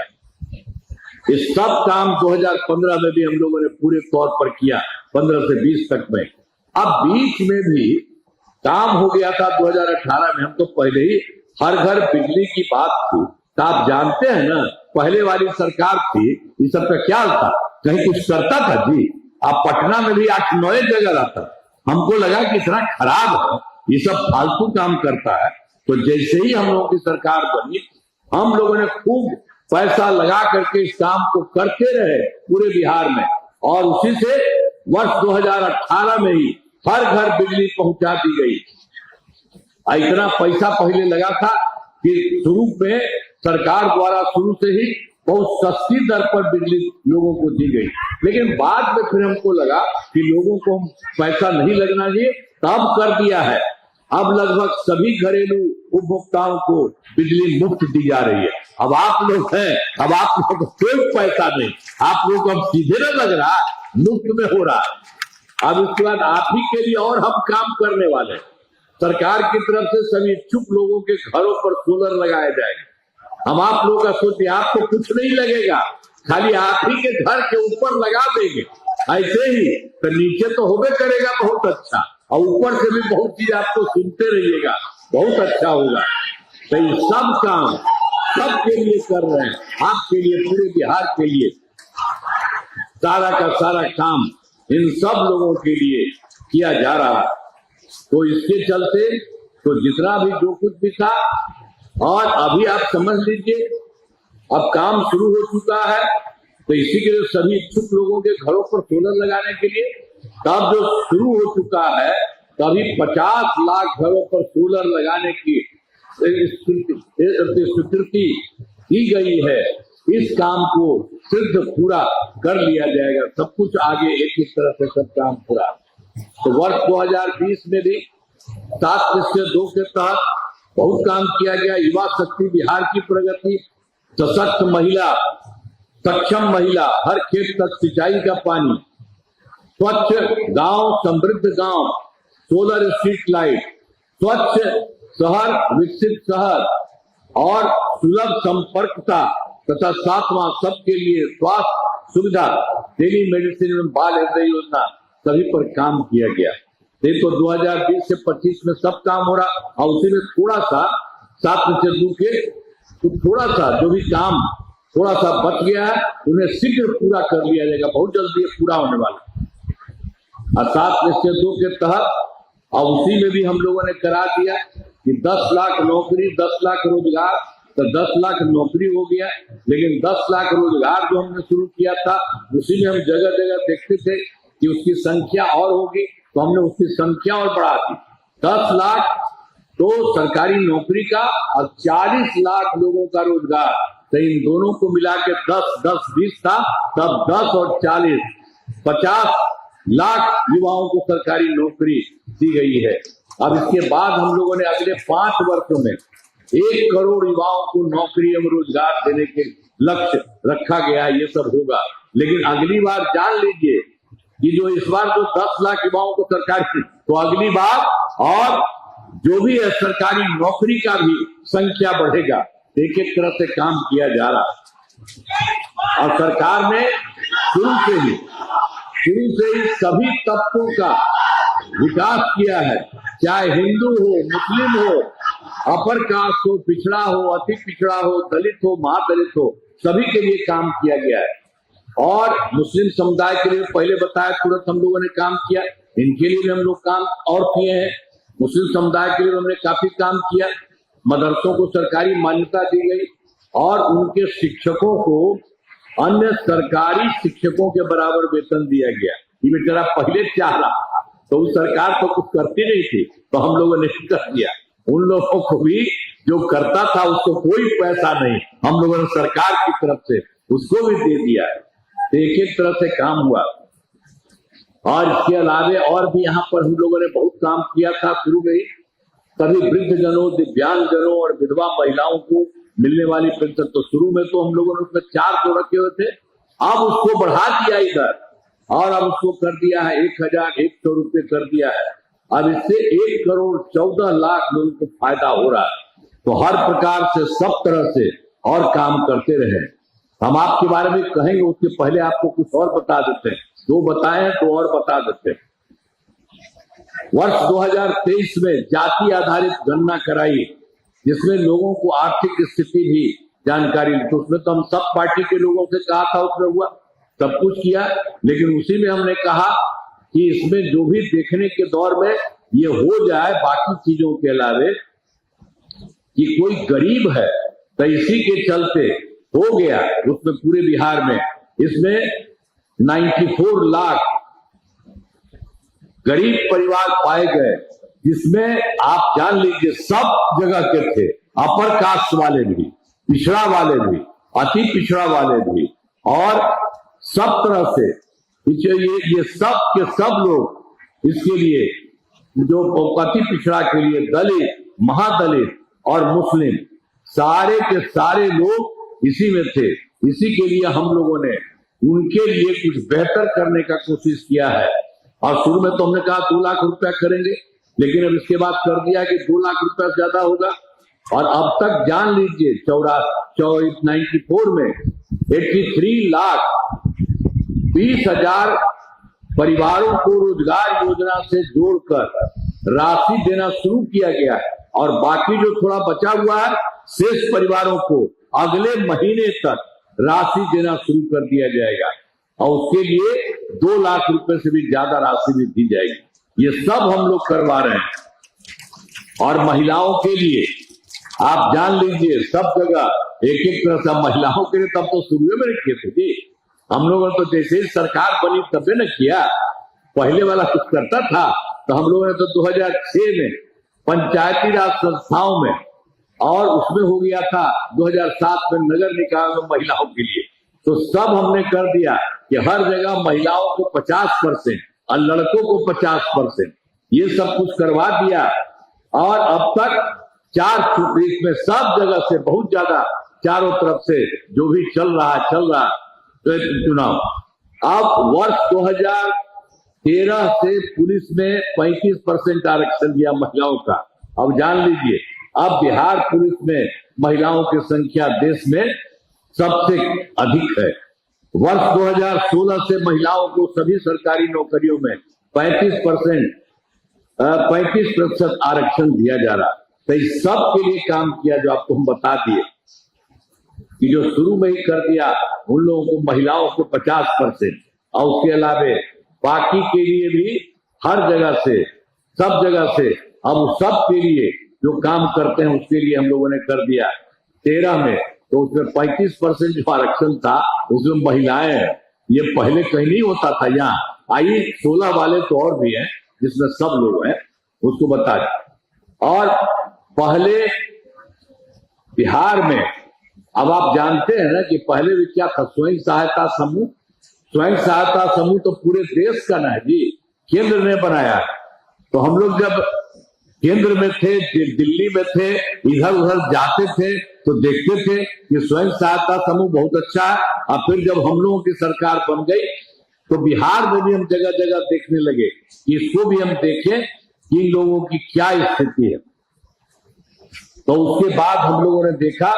इस सब काम 2015 में भी हम लोगों ने पूरे तौर पर किया, 15 से 20 तक में। अब बीच में भी काम हो गया था 2018 में। हम तो पहले ही हर घर बिजली की बात थी, तो आप जानते हैं ना, पहले वाली सरकार थी, इस सब का क्या था, कहीं कुछ करता था जी? आप पटना में भी 8-9 जगह रहता, हमको लगा कि इतना खराब है, ये सब फालतू काम करता है। तो जैसे ही हम लोगों की सरकार बनी, हम लोगों ने खूब पैसा लगा करके इस काम को करते रहे पूरे बिहार में, और उसी से वर्ष 2018 में ही हर घर बिजली पहुंचा दी गई। इतना पैसा पहले लगा था कि शुरू में सरकार द्वारा शुरू से ही बहुत सस्ती दर पर बिजली लोगों को दी गई, लेकिन बाद में फिर हमको लगा कि लोगों को पैसा नहीं लगना चाहिए, तब कर दिया है। अब लगभग सभी घरेलू उपभोक्ताओं को बिजली मुफ्त दी जा रही है। अब आप लोग हैं, अब आप लोग को कोई पैसा नहीं, आप लोग को अब सीधे न लग रहा, मुफ्त में हो रहा है। अब इसके बाद आप ही के लिए और हम काम करने वाले हैं। सरकार की तरफ से सभी इच्छुक लोगों के घरों पर सोलर लगाए जाएंगे। हम आप लोगों का सोचिए, आपको कुछ नहीं लगेगा, खाली आप ही के घर के ऊपर लगा देंगे। ऐसे ही तो नीचे तो होबे करेगा बहुत अच्छा, और ऊपर से भी बहुत चीज आपको सुनते रहिएगा, बहुत अच्छा होगा। तो ये सब काम सबके लिए कर रहे हैं, आपके लिए, पूरे बिहार के लिए। सारा का सारा काम इन सब लोगों के लिए किया जा रहा है। तो इसके चलते तो जितना भी जो कुछ भी था, और अभी आप समझ लीजिए अब काम शुरू हो चुका है। तो इसी के लिए सभी इच्छुक लोगों के घरों पर सोलर लगाने के लिए तब जो शुरू हो चुका है, तभी 50 लाख घरों पर सोलर लगाने की स्वीकृति दी गई है। इस काम को सिद्ध पूरा कर लिया जाएगा, सब कुछ आगे एक एक तरह से सब काम पूरा। तो वर्ष 2020 में भी 7/2 के तहत बहुत काम किया गया। युवा शक्ति बिहार की प्रगति, सशक्त महिला, सक्षम महिला, हर खेत तक सिंचाई का पानी, स्वच्छ गांव, समृद्ध गांव, सोलर स्ट्रीट लाइट, स्वच्छ शहर, विकसित शहर, और सुलभ संपर्कता तथा 7वां सबके लिए स्वास्थ्य सुविधा, टेली मेडिसिन एवं बाल हृदय योजना, सभी पर काम किया गया। देखो 2020 से 25 में सब काम हो रहा, और उसी में थोड़ा सा 7/2 के थोड़ा सा जो भी काम थोड़ा सा बच गया है, उन्हें शीघ्र पूरा कर लिया जाएगा, बहुत जल्दी ये पूरा होने वाला। और 7/2 के तहत और उसी में भी हम लोगों ने करा दिया कि 10 लाख नौकरी, 10 लाख रोजगार, तो 10 लाख नौकरी हो गया। लेकिन 10 लाख रोजगार जो हमने शुरू किया था, उसी में हम जगह जगह देखते थे कि उसकी संख्या और होगी, तो हमने उसकी संख्या और बढ़ा दी। 10 लाख तो सरकारी नौकरी का, और 40 लाख लोगों का रोजगार। तो इन दोनों को मिला के 10-10-20 था, तब 10 और 40 50 लाख युवाओं को सरकारी नौकरी दी गई है। अब इसके बाद हम लोगों ने अगले 5 वर्षों में 1 करोड़ युवाओं को नौकरी एवं रोजगार देने के लक्ष्य रखा गया है। ये सब होगा, लेकिन अगली बार जान लीजिए कि जो इस बार जो 10 लाख युवाओं को सरकारी, तो अगली बार और जो भी है सरकारी नौकरी का भी संख्या बढ़ेगा। एक एक तरह से काम किया जा रहा है, और सरकार ने शुरू से ही सभी तबकों का विकास किया है, चाहे हिंदू हो, मुस्लिम हो, अपर कास्ट हो, पिछड़ा हो, अति पिछड़ा हो, दलित हो, महादलित हो, सभी के लिए काम किया गया है। और मुस्लिम समुदाय के लिए पहले बताया, तुरंत हम लोगों ने काम किया, इनके लिए भी हम लोग काम और किए हैं। मुस्लिम समुदाय के लिए हमने काफी काम किया। मदरसों को सरकारी मान्यता दी गई, और उनके शिक्षकों को अन्य सरकारी शिक्षकों के बराबर वेतन दिया गया। ये बेचारा पहले चाह रहा, तो उस सरकार तो कुछ करती नहीं थी, तो हम लोगों ने कर दिया। उन लोगों को भी जो करता था उसको कोई पैसा नहीं, हम लोगों ने सरकार की तरफ से उसको भी दे दिया। एक एक तरह से काम हुआ। और इसके अलावे और भी यहाँ पर हम लोगों ने बहुत काम किया था शुरू में ही। सभी वृद्ध जनों, दिव्यांग जनों और विधवा महिलाओं को मिलने वाली पेंशन, तो शुरू में तो हम लोगों ने उसमें 400 रखे हुए थे, अब उसको बढ़ा दिया इधर, और अब उसको कर दिया है 1100 रुपये कर दिया है। अब इससे 1 करोड़ 14 लाख लोगों को फायदा हो रहा है। तो हर प्रकार से, सब तरह से और काम करते रहे। हम आपके बारे में कहेंगे, उसके पहले आपको कुछ और बता देते हैं। 2 बताए तो और बता देते हैं। वर्ष 2023 में जाति आधारित गणना कराई, जिसमें लोगों को आर्थिक स्थिति भी जानकारी ली। तो उसमें तो हम सब पार्टी के लोगों से कहा था, उसमें हुआ, सब कुछ किया, लेकिन उसी में हमने कहा कि इसमें जो भी देखने के दौर में ये हो जाए, बाकी चीजों के अलावे कि कोई गरीब है तो इसी के चलते हो गया। उसमें पूरे बिहार में इसमें 94 लाख गरीब परिवार पाए गए, जिसमें आप जान लीजिए सब जगह के थे, अपर कास्ट वाले भी, पिछड़ा वाले भी, अति पिछड़ा वाले भी, और सब तरह से ये सब के सब लोग इसके लिए, जो अति पिछड़ा के लिए दलित, महादलित और मुस्लिम, सारे के सारे लोग इसी में थे। इसी के लिए हम लोगों ने उनके लिए कुछ बेहतर करने का कोशिश किया है। और शुरू में तो हमने कहा 2 लाख रुपया करेंगे, लेकिन अब इसके बाद कर दिया कि 2 लाख रुपया ज्यादा होगा। और अब तक जान लीजिए 94 में 83 लाख 20,000 परिवारों को रोजगार योजना से जोड़कर राशि देना शुरू किया गया है। और बाकी जो थोड़ा बचा हुआ है, शेष परिवारों को अगले महीने तक राशि देना शुरू कर दिया जाएगा, और उसके लिए 2 लाख रुपए से भी ज्यादा राशि भी दी जाएगी। ये सब हम लोग करवा रहे हैं। और महिलाओं के लिए आप जान लीजिए सब जगह एक एक तरह से महिलाओं के लिए तब तो शुरू में रखे थे जी। हम लोगों ने तो जैसे ही सरकार बनी तबे न किया, पहले वाला कुछ करता था तो हम लोगों ने तो 2006 में पंचायती राज संस्थाओं में, और उसमें हो गया था 2007 में नगर निकाय में महिलाओं के लिए, तो सब हमने कर दिया कि हर जगह महिलाओं को 50% और लड़कों को 50%, ये सब कुछ करवा दिया। और अब तक 4 में सब जगह से बहुत ज्यादा चारों तरफ से जो भी चल रहा चुनाव। अब वर्ष 2013 से पुलिस में 35% आरक्षण दिया महिलाओं का। अब जान लीजिए अब बिहार पुलिस में महिलाओं की संख्या देश में सबसे अधिक है। वर्ष 2016 से महिलाओं को सभी सरकारी नौकरियों में 35% आरक्षण दिया जा रहा। तो इस सब के लिए काम किया जो आपको हम बता दिए कि जो शुरू में ही कर दिया उन लोगों को, महिलाओं को 50%, और उसके अलावे बाकी के लिए भी हर जगह से, सब जगह से, अब सब के लिए जो काम करते हैं उसके लिए हम लोगों ने कर दिया 13 में। तो उसमें 35% जो आरक्षण था उसमें महिलाएं हैं, ये पहले कहीं नहीं होता था। यहाँ आई 16 वाले तो और भी हैं जिसमें सब लोग हैं, उसको बता दें। और पहले बिहार में, अब आप जानते हैं ना कि पहले भी क्या था, स्वयं सहायता समूह। स्वयं सहायता समूह तो पूरे देश का ना है जी, केंद्र ने बनाया है। तो हम लोग जब केंद्र में थे, दिल्ली में थे, इधर उधर जाते थे तो देखते थे कि स्वयं सहायता समूह बहुत अच्छा है। और फिर जब हम लोगों की सरकार बन गई तो बिहार में भी हम जगह जगह देखने लगे कि इसको भी हम देखें कि इन लोगों की क्या स्थिति है। तो उसके बाद हम लोगों ने देखा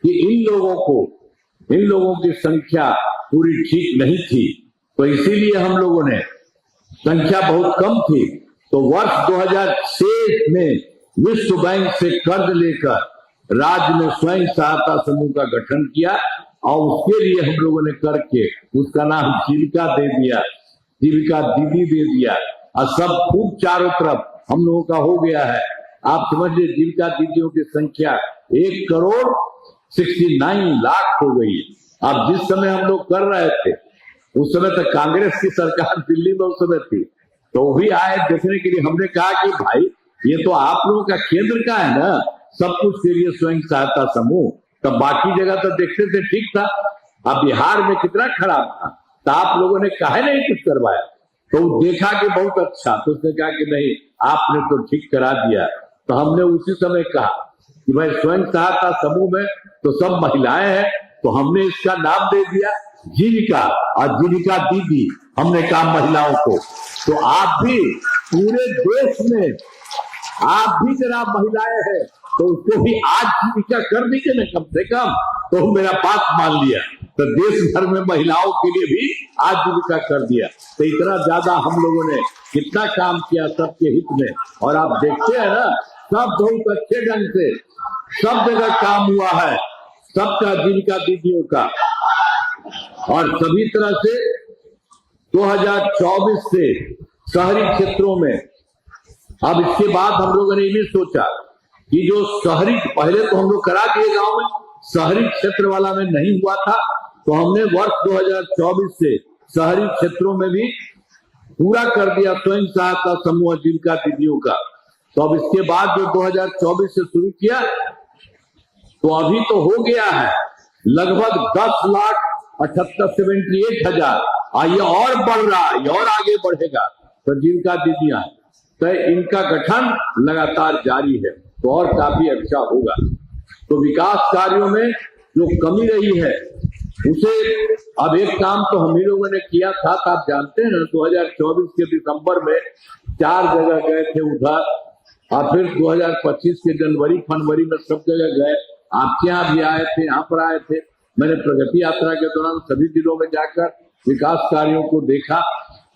कि इन लोगों की संख्या पूरी ठीक नहीं थी, तो इसीलिए हम लोगों ने, संख्या बहुत कम थी, तो वर्ष 2006 में विश्व बैंक से कर्ज लेकर राज्य में स्वयं सहायता समूह का गठन किया, और उसके लिए हम लोगों ने करके उसका नाम जीविका दे दिया, जीविका दीदी दे दिया, और सब खूब चारों तरफ हम लोगों का हो गया है। आप समझिए जीविका दीदियों की संख्या 1,69 लाख हो गई है। अब जिस समय हम लोग कर रहे थे उस समय तक कांग्रेस की सरकार दिल्ली में उस समय थी, तो भी आए देखने के लिए। हमने कहा कि भाई ये तो आप लोगों का केंद्र का है ना, सब कुछ के लिए स्वयं सहायता समूह, तब बाकी जगह तो देखते थे ठीक था, अब बिहार में कितना खराब था, तो आप लोगों ने काहे नहीं कुछ करवाया। तो देखा कि बहुत अच्छा, तो उसने कहा कि नहीं आपने तो ठीक करा दिया। तो हमने उसी समय कहा कि भाई स्वयं सहायता समूह में तो सब महिलाएं हैं, तो हमने इसका नाम दे दिया जीविका, और जीविका दीदी हमने कहा महिलाओं को। तो आप भी पूरे देश में आप भी जरा महिलाएं हैं तो उसको भी आज जीविका कर दीजिए ना कम से कम, तो मेरा बात मान लिया। तो देश भर में महिलाओं के लिए भी आज जीविका कर दिया। तो इतना ज्यादा हम लोगों ने कितना काम किया सबके हित में, और आप देखते हैं ना सब बहुत अच्छे ढंग से सब जगह काम हुआ है। सबका जीविका दीदियों का, और सभी तरह से 2024 से शहरी क्षेत्रों में, अब इसके बाद हम लोगों ने ये भी सोचा कि जो शहरी, पहले तो हम लोग करा दिए गांव में, शहरी क्षेत्र वाला में नहीं हुआ था, तो हमने वर्ष 2024 से शहरी क्षेत्रों में भी पूरा कर दिया स्वयं सहायता समूह जीविका दीदियों का। तो अब इसके बाद जो 2024 से शुरू किया, तो अभी तो हो गया है लगभग 10,78,78,000, ये और बढ़ रहा है, ये और आगे बढ़ेगा। तो जीविका दीदियां, तो इनका गठन लगातार जारी है, तो और काफी अच्छा होगा। तो विकास कार्यों में जो कमी रही है उसे, अब एक काम तो हम ही लोगों ने किया था, तो आप जानते हैं ना, 2024 के दिसंबर में 4 जगह गए थे उधर, और फिर 2025 के जनवरी फरवरी में सब जगह गए। आपके यहाँ भी आए थे, यहाँ पर आए थे। मैंने प्रगति यात्रा के दौरान सभी जिलों में जाकर विकास कार्यों को देखा,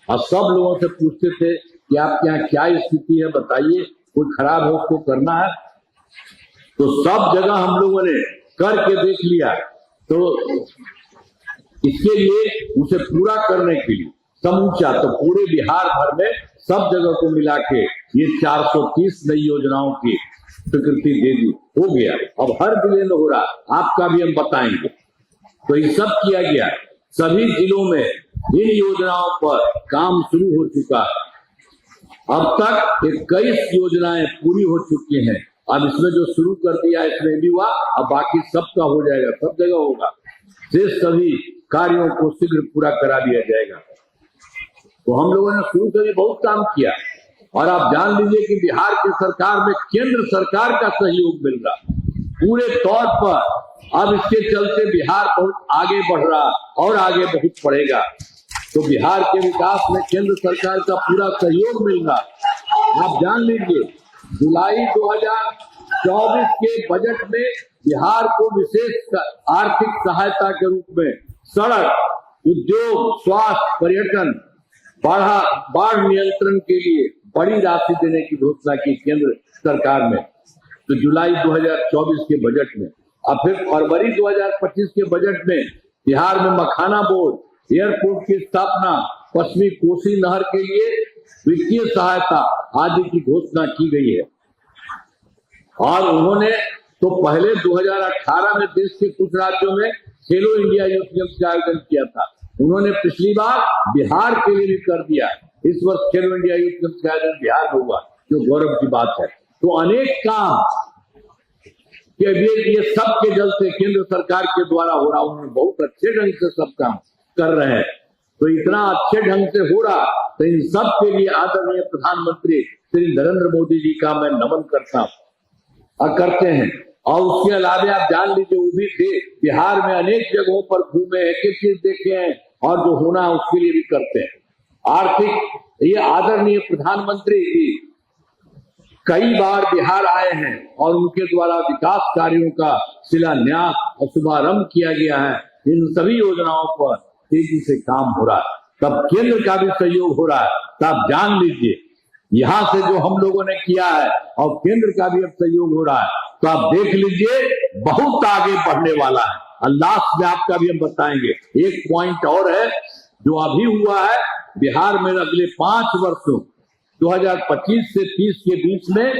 और सब लोगों से पूछते थे कि आपके यहाँ क्या स्थिति है, बताइए, कोई खराब है उसको करना है। तो सब जगह हम लोगों ने करके देख लिया। तो इसके लिए उसे पूरा करने के लिए समूचा, तो पूरे बिहार भर में सब जगह को मिला के ये 430 नई योजनाओं की स्वीकृति दे दी, हो गया। अब हर जिले में हो रहा, आपका भी हम बताएंगे। तो ये सब किया गया, सभी जिलों में इन योजनाओं पर काम शुरू हो चुका है। अब तक 21 योजनाएं पूरी हो चुकी हैं। अब इसमें जो शुरू कर दिया इसमें भी हुआ, अब बाकी सबका हो जाएगा, सब जगह होगा। शेष सभी कार्यों को शीघ्र पूरा करा दिया जाएगा। तो हम लोगों ने शुरू से भी बहुत काम किया, और आप जान लीजिए कि बिहार की सरकार में केंद्र सरकार का सहयोग मिल रहा पूरे तौर पर। अब इसके चलते बिहार बहुत आगे बढ़ रहा और आगे बहुत बढ़ेगा। तो बिहार के विकास में केंद्र सरकार का पूरा सहयोग मिल रहा। आप जान लीजिए, जुलाई 2024 के बजट में बिहार को विशेष आर्थिक सहायता के रूप में सड़क, उद्योग, स्वास्थ्य, पर्यटन, बाढ़ नियंत्रण के लिए बड़ी राशि देने की घोषणा की केंद्र सरकार ने, तो जुलाई 2024 के बजट में। अब फिर फरवरी 2025 के बजट में बिहार में मखाना बोर्ड, एयरपोर्ट की स्थापना, पश्चिमी कोसी नहर के लिए वित्तीय सहायता आदि की घोषणा की गई है। और उन्होंने तो पहले 2018 में देश के कुछ राज्यों में खेलो इंडिया यूथ गेम्स का आयोजन किया था, उन्होंने पिछली बार बिहार के लिए भी कर दिया। इस वर्ष खेलो इंडिया यूथ गेम्स का आयोजन बिहार में हुआ, जो गौरव की बात है। तो अनेक काम के ये सब के जल से केंद्र सरकार के द्वारा हो रहा, उन्होंने बहुत अच्छे ढंग से सब काम कर रहे हैं। तो इतना अच्छे ढंग से हो रहा, तो इन सब के लिए आदरणीय प्रधानमंत्री श्री नरेंद्र मोदी जी का मैं नमन करता हूं और करते हैं। और उसके अलावा आप जान लीजिए, वो भी थे बिहार में अनेक जगहों पर घूमे, एक एक चीज देखे हैं, और जो होना है उसके लिए भी करते हैं। आर्थिक, ये आदरणीय प्रधानमंत्री जी कई बार बिहार आए हैं और उनके द्वारा विकास कार्यों का शिलान्यास और शुभारंभ किया गया है। इन सभी योजनाओं पर तेजी से काम हो रहा है, तब केंद्र का भी सहयोग हो रहा है। तो आप जान लीजिए, यहाँ से जो हम लोगों ने किया है और केंद्र का भी अब सहयोग हो रहा है, तो आप देख लीजिए बहुत आगे बढ़ने वाला है। और लास्ट में आपका भी हम बताएंगे। एक पॉइंट और है जो अभी हुआ है बिहार में, अगले 5 वर्षों 2025 से 30 के बीच में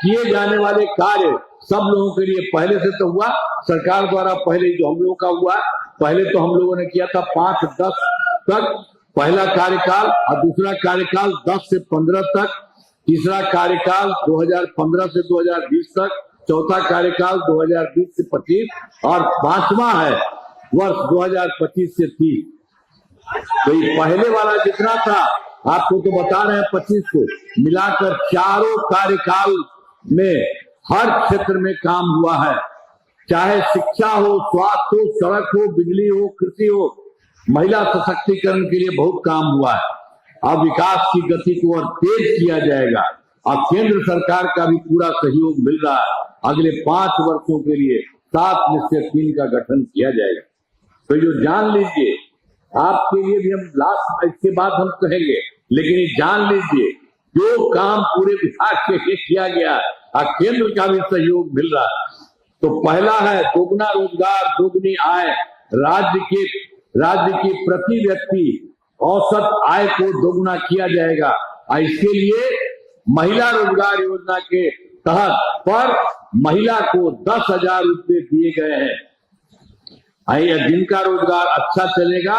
किए जाने वाले कार्य सब लोगों के लिए पहले से तो हुआ, सरकार द्वारा पहले जो हम लोगों का हुआ, पहले तो हम लोगों ने किया था 5-10 तक पहला कार्यकाल, और दूसरा कार्यकाल 10 से 15 तक, तीसरा कार्यकाल 2015 से 2020 तक, चौथा कार्यकाल 2020 से 25, और 5वां है वर्ष 2025 से 30। तो ये पहले वाला जितना था आपको तो बता रहे हैं 25 को मिलाकर चारों कार्यकाल में हर क्षेत्र में काम हुआ है, चाहे शिक्षा हो, स्वास्थ्य हो, सड़क हो, बिजली हो, कृषि हो, महिला सशक्तिकरण के लिए बहुत काम हुआ है। अब विकास की गति को और तेज किया जाएगा। अब केंद्र सरकार का भी पूरा सहयोग मिल रहा है। अगले 5 वर्षों के लिए 7 निश्चय 3 का गठन किया जाएगा। तो जो जान लीजिए, आपके लिए भी हम लास्ट इसके बाद हम कहेंगे, लेकिन ये जान लीजिए जो काम पूरे बिहार के लिए किया गया है, केंद्र का भी सहयोग मिल रहा है। तो पहला है दोगुना रोजगार दोगुनी आय। राज्य की प्रति व्यक्ति औसत आय को दोगुना किया जाएगा और इसके लिए महिला रोजगार योजना के तहत पर महिला को 10,000 रुपये दिए गए हैं। जिनका रोजगार अच्छा चलेगा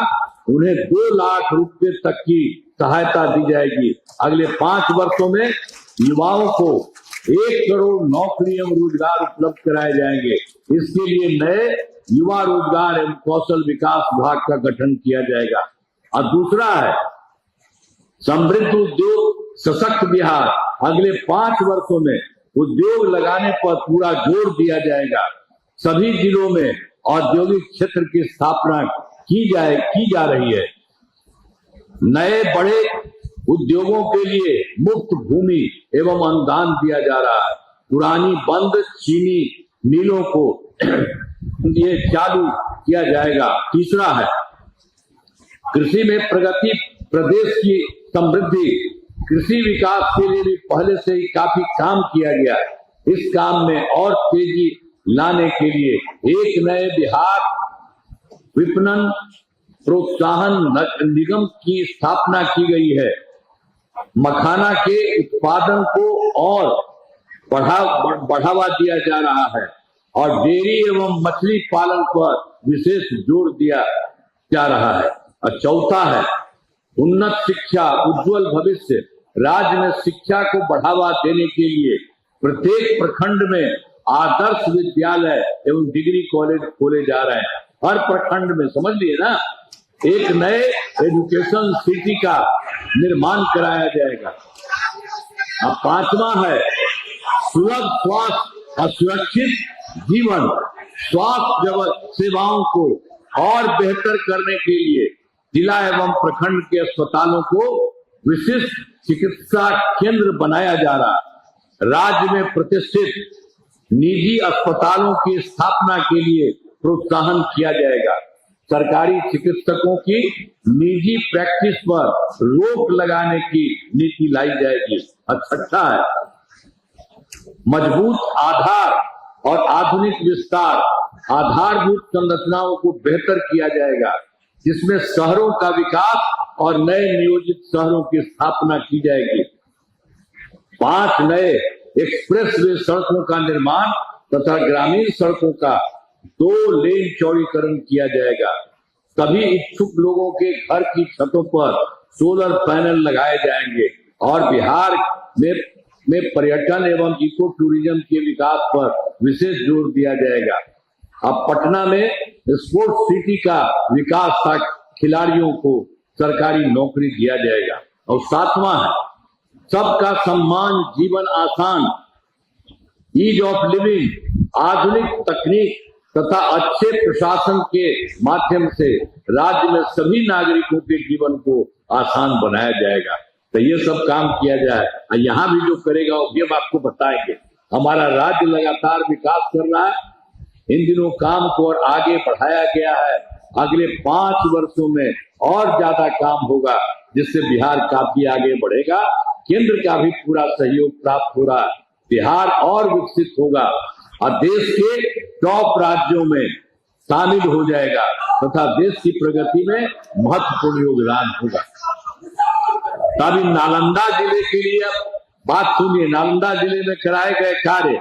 उन्हें 2 लाख रुपए तक की सहायता दी जाएगी। अगले 5 वर्षों में युवाओं को 1 करोड़ नौकरी एवं रोजगार उपलब्ध कराए जाएंगे। इसके लिए नए युवा रोजगार एवं कौशल विकास विभाग का गठन किया जाएगा। और दूसरा है समृद्ध उद्योग सशक्त बिहार। अगले 5 वर्षों में उद्योग लगाने पर पूरा जोर दिया जाएगा। सभी जिलों में औद्योगिक क्षेत्र की स्थापना की जा रही है। नए बड़े उद्योगों के लिए मुफ्त भूमि एवं अनुदान दिया जा रहा है। पुरानी बंद चीनी मिलों को ये चालू किया जाएगा। तीसरा है कृषि में प्रगति, प्रदेश की समृद्धि। कृषि विकास के लिए भी पहले से ही काफी काम किया गया है। इस काम में और तेजी लाने के लिए एक नए बिहार विपणन प्रोत्साहन निगम की स्थापना की गई है। मखाना के उत्पादन को और बढ़ावा दिया जा रहा है और डेयरी एवं मछली पालन पर विशेष जोर दिया जा रहा है। और चौथा है उन्नत शिक्षा उज्जवल भविष्य। राज्य में शिक्षा को बढ़ावा देने के लिए प्रत्येक प्रखंड में आदर्श विद्यालय एवं डिग्री कॉलेज खोले जा रहे हैं। हर प्रखंड में, समझ लिए ना, एक नए एजुकेशन सिटी का निर्माण कराया जाएगा। अब 5वां है सुलभ स्वास्थ्य और सुरक्षित जीवन। स्वास्थ्य सेवाओं को और बेहतर करने के लिए जिला एवं प्रखंड के अस्पतालों को विशिष्ट चिकित्सा केंद्र बनाया जा रहा है। राज्य में प्रतिष्ठित निजी अस्पतालों की स्थापना के लिए प्रोत्साहन किया जाएगा। सरकारी चिकित्सकों की निजी प्रैक्टिस पर रोक लगाने की नीति लाई जाएगी। छठा है मजबूत आधार और आधुनिक विस्तार। आधारभूत संरचनाओं को बेहतर किया जाएगा, जिसमें शहरों का विकास और नए नियोजित शहरों की स्थापना की जाएगी। 5 नए एक्सप्रेस वे सड़कों का निर्माण तथा ग्रामीण सड़कों का 2 लेन चौड़ीकरण किया जाएगा। सभी इच्छुक लोगों के घर की छतों पर सोलर पैनल लगाए जाएंगे और बिहार में पर्यटन एवं इको टूरिज्म के विकास पर विशेष जोर दिया जाएगा। अब पटना में स्पोर्ट्स सिटी का विकास था, खिलाड़ियों को सरकारी नौकरी दिया जाएगा। और 7वां है सबका सम्मान जीवन आसान। Ease of living. आधुनिक तकनीक तथा अच्छे प्रशासन के माध्यम से राज्य में सभी नागरिकों के जीवन को आसान बनाया जाएगा। तो ये सब काम किया जाए। यहाँ भी जो करेगा वो भी हम आपको बताएंगे। हमारा राज्य लगातार विकास कर रहा है। इन दिनों काम को और आगे बढ़ाया गया है। अगले 5 वर्षों में और ज्यादा काम होगा, जिससे बिहार काफी आगे बढ़ेगा। केंद्र का भी पूरा सहयोग प्राप्त हो रहा है। बिहार और विकसित होगा और देश के टॉप राज्यों में शामिल हो जाएगा तथा देश की प्रगति में महत्वपूर्ण योगदान होगा। तभी नालंदा जिले के लिए बात सुनिए। नालंदा जिले में कराए गए कार्य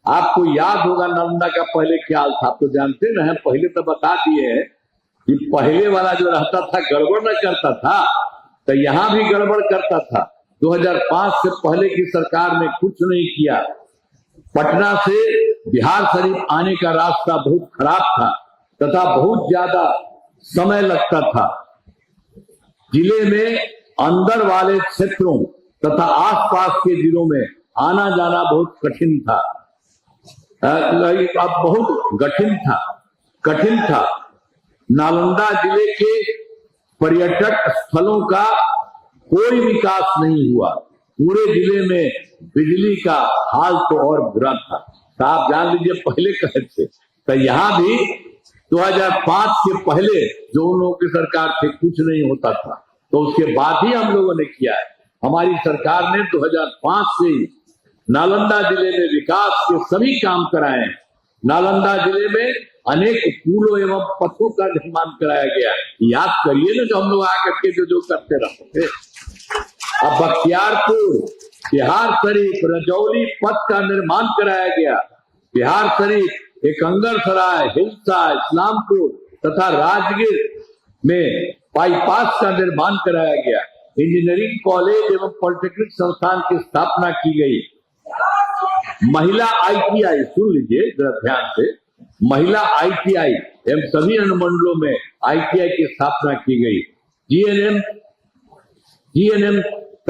आपको याद होगा। नालंदा का पहले क्या हाल था, आप तो जानते ना है। पहले तो बता दिए हैं कि पहले वाला जो रहता था गड़बड़ न करता था, तो यहाँ भी गड़बड़ करता था। 2005 से पहले की सरकार ने कुछ नहीं किया। पटना से बिहार शरीफ आने का रास्ता बहुत खराब था तथा बहुत ज्यादा समय लगता था। जिले में अंदर वाले क्षेत्रों तथा आसपास के जिलों में आना जाना बहुत कठिन था। अब बहुत कठिन था। नालंदा जिले के पर्यटक स्थलों का कोई विकास नहीं हुआ। पूरे जिले में बिजली का हाल तो और बुरा था। तो आप जान लीजिए पहले कहे थे। तो यहाँ भी 2005 के पहले जो उन लोगों की सरकार थे कुछ नहीं होता था, तो उसके बाद ही हम लोगों ने किया है। हमारी सरकार ने 2005 से ही नालंदा जिले में विकास के सभी काम कराए हैं। नालंदा जिले में अनेक पुलों एवं पथों का निर्माण कराया गया। याद करिए ना जो हम लोग आकर के जो करते रहते थे। अब बख्तियारपुर, बिहार शरीफ, रजौली पथ का निर्माण कराया गया। बिहार शरीफ, एकंगरसराय, हिलसा, इस्लामपुर तथा राजगीर में बाईपास का निर्माण कराया गया। इंजीनियरिंग कॉलेज एवं पॉलिटेक्निक संस्थान की स्थापना की गई। महिला ITI, सुन लीजिए जरा ध्यान से, महिला ITI एवं सभी अनुमंडलों में ITI की स्थापना की गई। GNM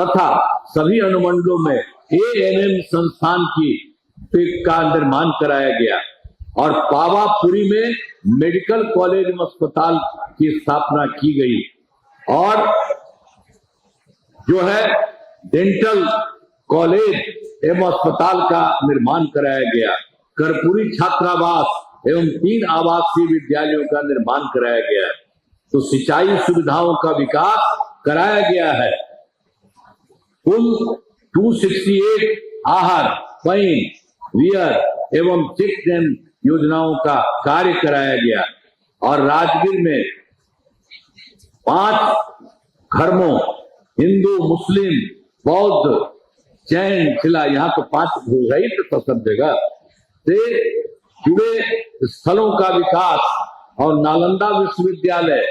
तथा सभी अनुमंडलों में ANM संस्थान का निर्माण कराया गया और पावापुरी में मेडिकल कॉलेज एवं अस्पताल की स्थापना की गई और जो है डेंटल कॉलेज एवं अस्पताल का निर्माण कराया गया। कर्पूरी छात्रावास एवं 3 आवासीय विद्यालयों का निर्माण कराया गया। तो सिंचाई सुविधाओं का विकास कराया गया है। कुल 268 आहर, पईन, वियर एवं चेक डैम योजनाओं का कार्य कराया गया और राजगीर में 5 धर्मों, हिंदू, मुस्लिम, बौद्ध, जैन, शिला, यहाँ तो 5 हो गई तो सब जगह से जुड़े स्थलों का विकास और नालंदा विश्वविद्यालय,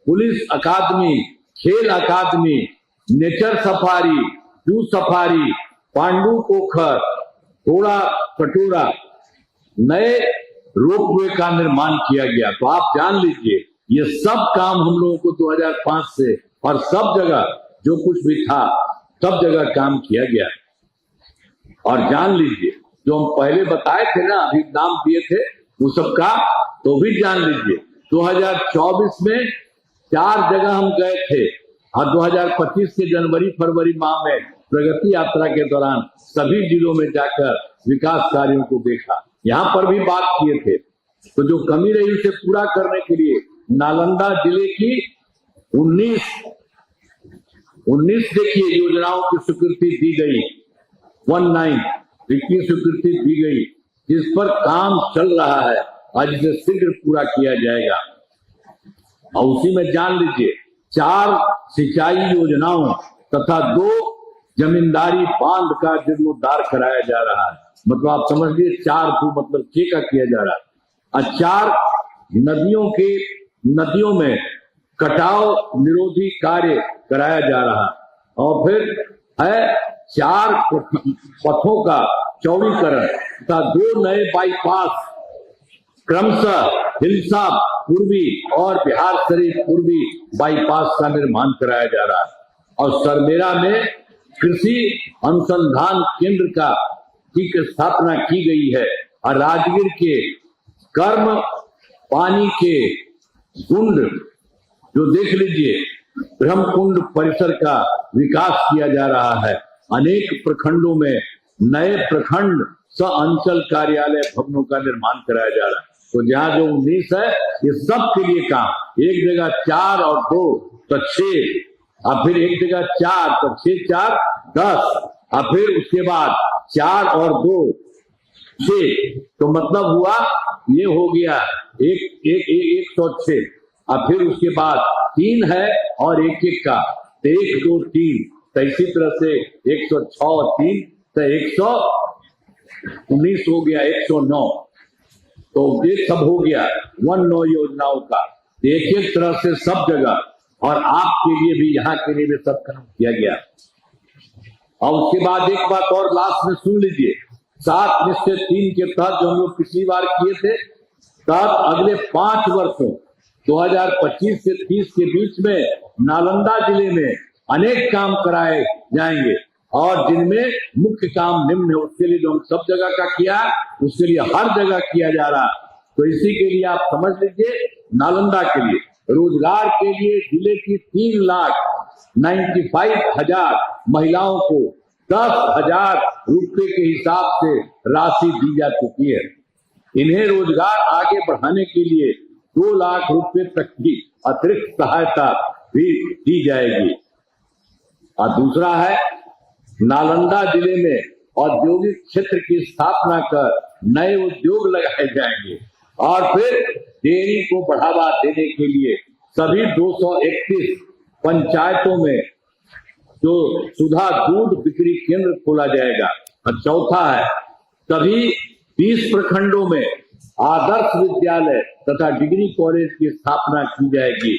पुलिस अकादमी, खेल अकादमी, nature safari, zoo safari, Pandu Pokhar, थोड़ा कटोरा, नए रोपवे का निर्माण किया गया। तो आप जान लीजिए ये सब काम हम लोगों को 2005 से और सब जगह जो कुछ भी था सब जगह काम किया गया। और जान लीजिए जो हम पहले बताए थे ना, अभी नाम दिए थे वो सब का, तो भी जान लीजिए 2024 में 4 जगह हम गए थे और 2025 के जनवरी फरवरी माह में प्रगति यात्रा के दौरान सभी जिलों में जाकर विकास कार्यों को देखा। यहाँ पर भी बात किए थे। तो जो कमी रही उसे पूरा करने के लिए नालंदा जिले की 19 देखिए योजनाओं की स्वीकृति दी गई, 19 की स्वीकृति दी गई जिस पर काम चल रहा है, आज इसे शीघ्र पूरा किया जाएगा। और उसी में जान लीजिए 4 सिंचाई योजनाओं तथा 2 जमींदारी बांध का जीर्णोद्धार कराया जा रहा है। मतलब आप समझ लीजिए 4 मतलब 6 का किया जा रहा है और 4 नदियों में कटाव निरोधी कार्य कराया जा रहा है और फिर है 4 पथों का चौड़ीकरण तथा 2 नए बाईपास क्रमशः हिलसा पूर्वी और बिहार शरीफ पूर्वी बाईपास का निर्माण कराया जा रहा है और सरमेरा में कृषि अनुसंधान केंद्र की स्थापना की गई है और राजगीर के कर्म पानी के कुंड जो देख लीजिए ब्रह्मकुंड परिसर का विकास किया जा रहा है। अनेक प्रखंडों में नए प्रखंड सह अंचल कार्यालय भवनों का निर्माण कराया जा रहा है। तो जहाँ जो 19 है ये सब के लिए काम, एक जगह 4 और 2 तो 6 और फिर एक जगह 4 तो 6 4 10 और फिर उसके बाद 4 और 2 6 तो मतलब हुआ ये हो गया 106 और फिर उसके बाद 3 है और 1 1 का 1 2 3 तो इसी तरह से 106 और 3 तो 119 हो गया 109 तो ये सब हो गया 19 योजनाओं का एक तरह से सब जगह और आपके लिए भी यहाँ के लिए भी सब काम किया गया। और उसके बाद एक बात और लास्ट में सुन लीजिए 7 निश्चय 3 के तहत जो हम लोग पिछली बार किए थे तहत अगले 5 वर्षों 2025 से 30 के बीच में नालंदा जिले में अनेक काम कराए जाएंगे और जिनमें मुख्य काम निम्न है। उसके लिए जो हम सब जगह का किया उसके लिए हर जगह किया जा रहा है। तो इसी के लिए आप समझ लीजिए नालंदा के लिए रोजगार के लिए जिले की 3,95,000 महिलाओं को 10,000 रुपए के हिसाब से राशि दी जा चुकी है। इन्हें रोजगार आगे बढ़ाने के लिए 2 लाख रुपए तक की अतिरिक्त सहायता भी दी जाएगी। और दूसरा है नालंदा जिले में औद्योगिक क्षेत्र की स्थापना कर नए उद्योग लगाए जाएंगे और फिर डेयरी को बढ़ावा देने के लिए सभी 231 पंचायतों में जो सुधा दूध बिक्री केंद्र खोला जाएगा। और चौथा है सभी 20 प्रखंडों में आदर्श विद्यालय तथा डिग्री कॉलेज की स्थापना की जाएगी।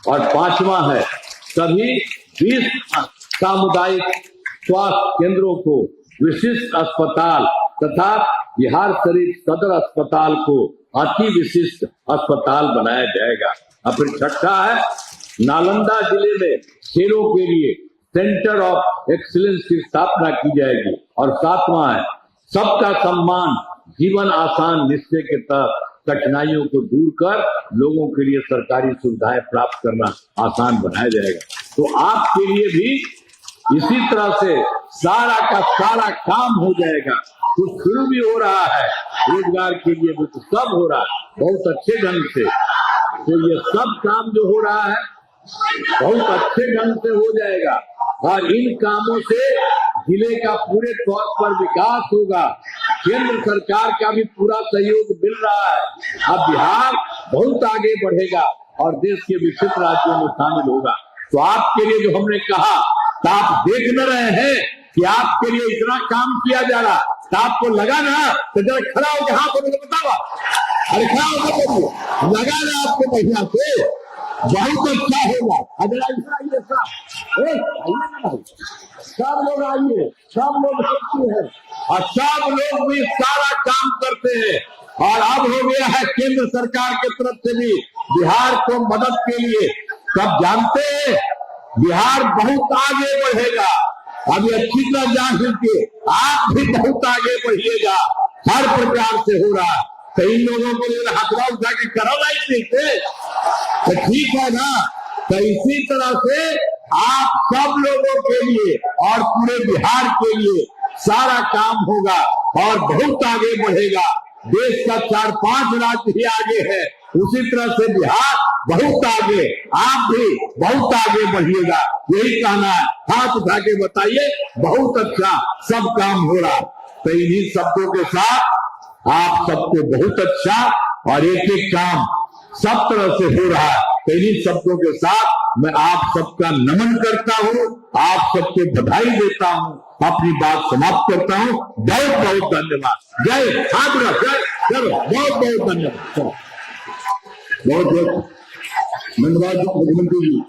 और पांचवा है सभी 20 सामुदायिक स्वास्थ्य केंद्रों को विशिष्ट अस्पताल तथा बिहार शरीफ सदर अस्पताल को अति विशिष्ट अस्पताल बनाया जाएगा। और फिर छठा है नालंदा जिले में खेलों के लिए सेंटर ऑफ एक्सीलेंस की स्थापना की जाएगी। और सातवां है सबका सम्मान जीवन आसान निश्चय के तहत कठिनाइयों को दूर कर लोगों के लिए सरकारी सुविधाएं प्राप्त करना आसान बनाया जाएगा। तो आपके लिए भी इसी तरह से सारा का सारा काम हो जाएगा। कुछ शुरू भी हो रहा है रोजगार के लिए भी, तो सब हो रहा है बहुत अच्छे ढंग से। तो ये सब काम जो हो रहा है बहुत अच्छे ढंग से हो जाएगा और इन कामों से जिले का पूरे तौर पर विकास होगा। केंद्र सरकार का भी पूरा सहयोग मिल रहा है। अब बिहार बहुत आगे बढ़ेगा और देश के विकसित राज्यों में शामिल होगा। तो आपके लिए जो हमने कहा तो आप देख न रहे हैं कि आपके लिए इतना काम किया जा रहा, तो आपको लगा ना तो जरा खड़ा होकर हाँ बोलो बतावा, अरे खड़ा होकर लगा ना आपको बढ़िया से बहुत अच्छा होगा। अगर ऐसा सब लोग आइए, सब लोग देखते हैं और सब लोग भी सारा काम करते हैं। और अब हो गया है केंद्र सरकार की तरफ से भी बिहार को मदद के लिए। सब जानते हैं बिहार बहुत आगे बढ़ेगा। अभी अच्छी तरह जान लीजिए आप भी बहुत आगे बढ़िएगा। हर प्रकार से हो रहा है। तो इन लोगों को हथवा उठा के करो नहीं थे तो ठीक है ना। तो इसी तरह से आप सब लोगों के लिए और पूरे बिहार के लिए सारा काम होगा और बहुत आगे बढ़ेगा। देश का 4-5 राज्य ही आगे है, उसी तरह से बिहार बहुत आगे, आप भी बहुत आगे बढ़िएगा। यही कहना है। हाथ उठा के बताइए बहुत अच्छा सब काम हो रहा। तो इन्हीं शब्दों के साथ आप सबको बहुत अच्छा और एक एक काम सब तरह से हो रहा है। तो इन्हीं शब्दों के साथ मैं आप सबका नमन करता हूँ, आप सबको बधाई देता हूँ, अपनी बात समाप्त करता हूँ। बहुत बहुत धन्यवाद। जय हाजरा, जय चलो, बहुत बहुत धन्यवाद। बहुत बहुत धन्यवाद मुख्यमंत्री जी।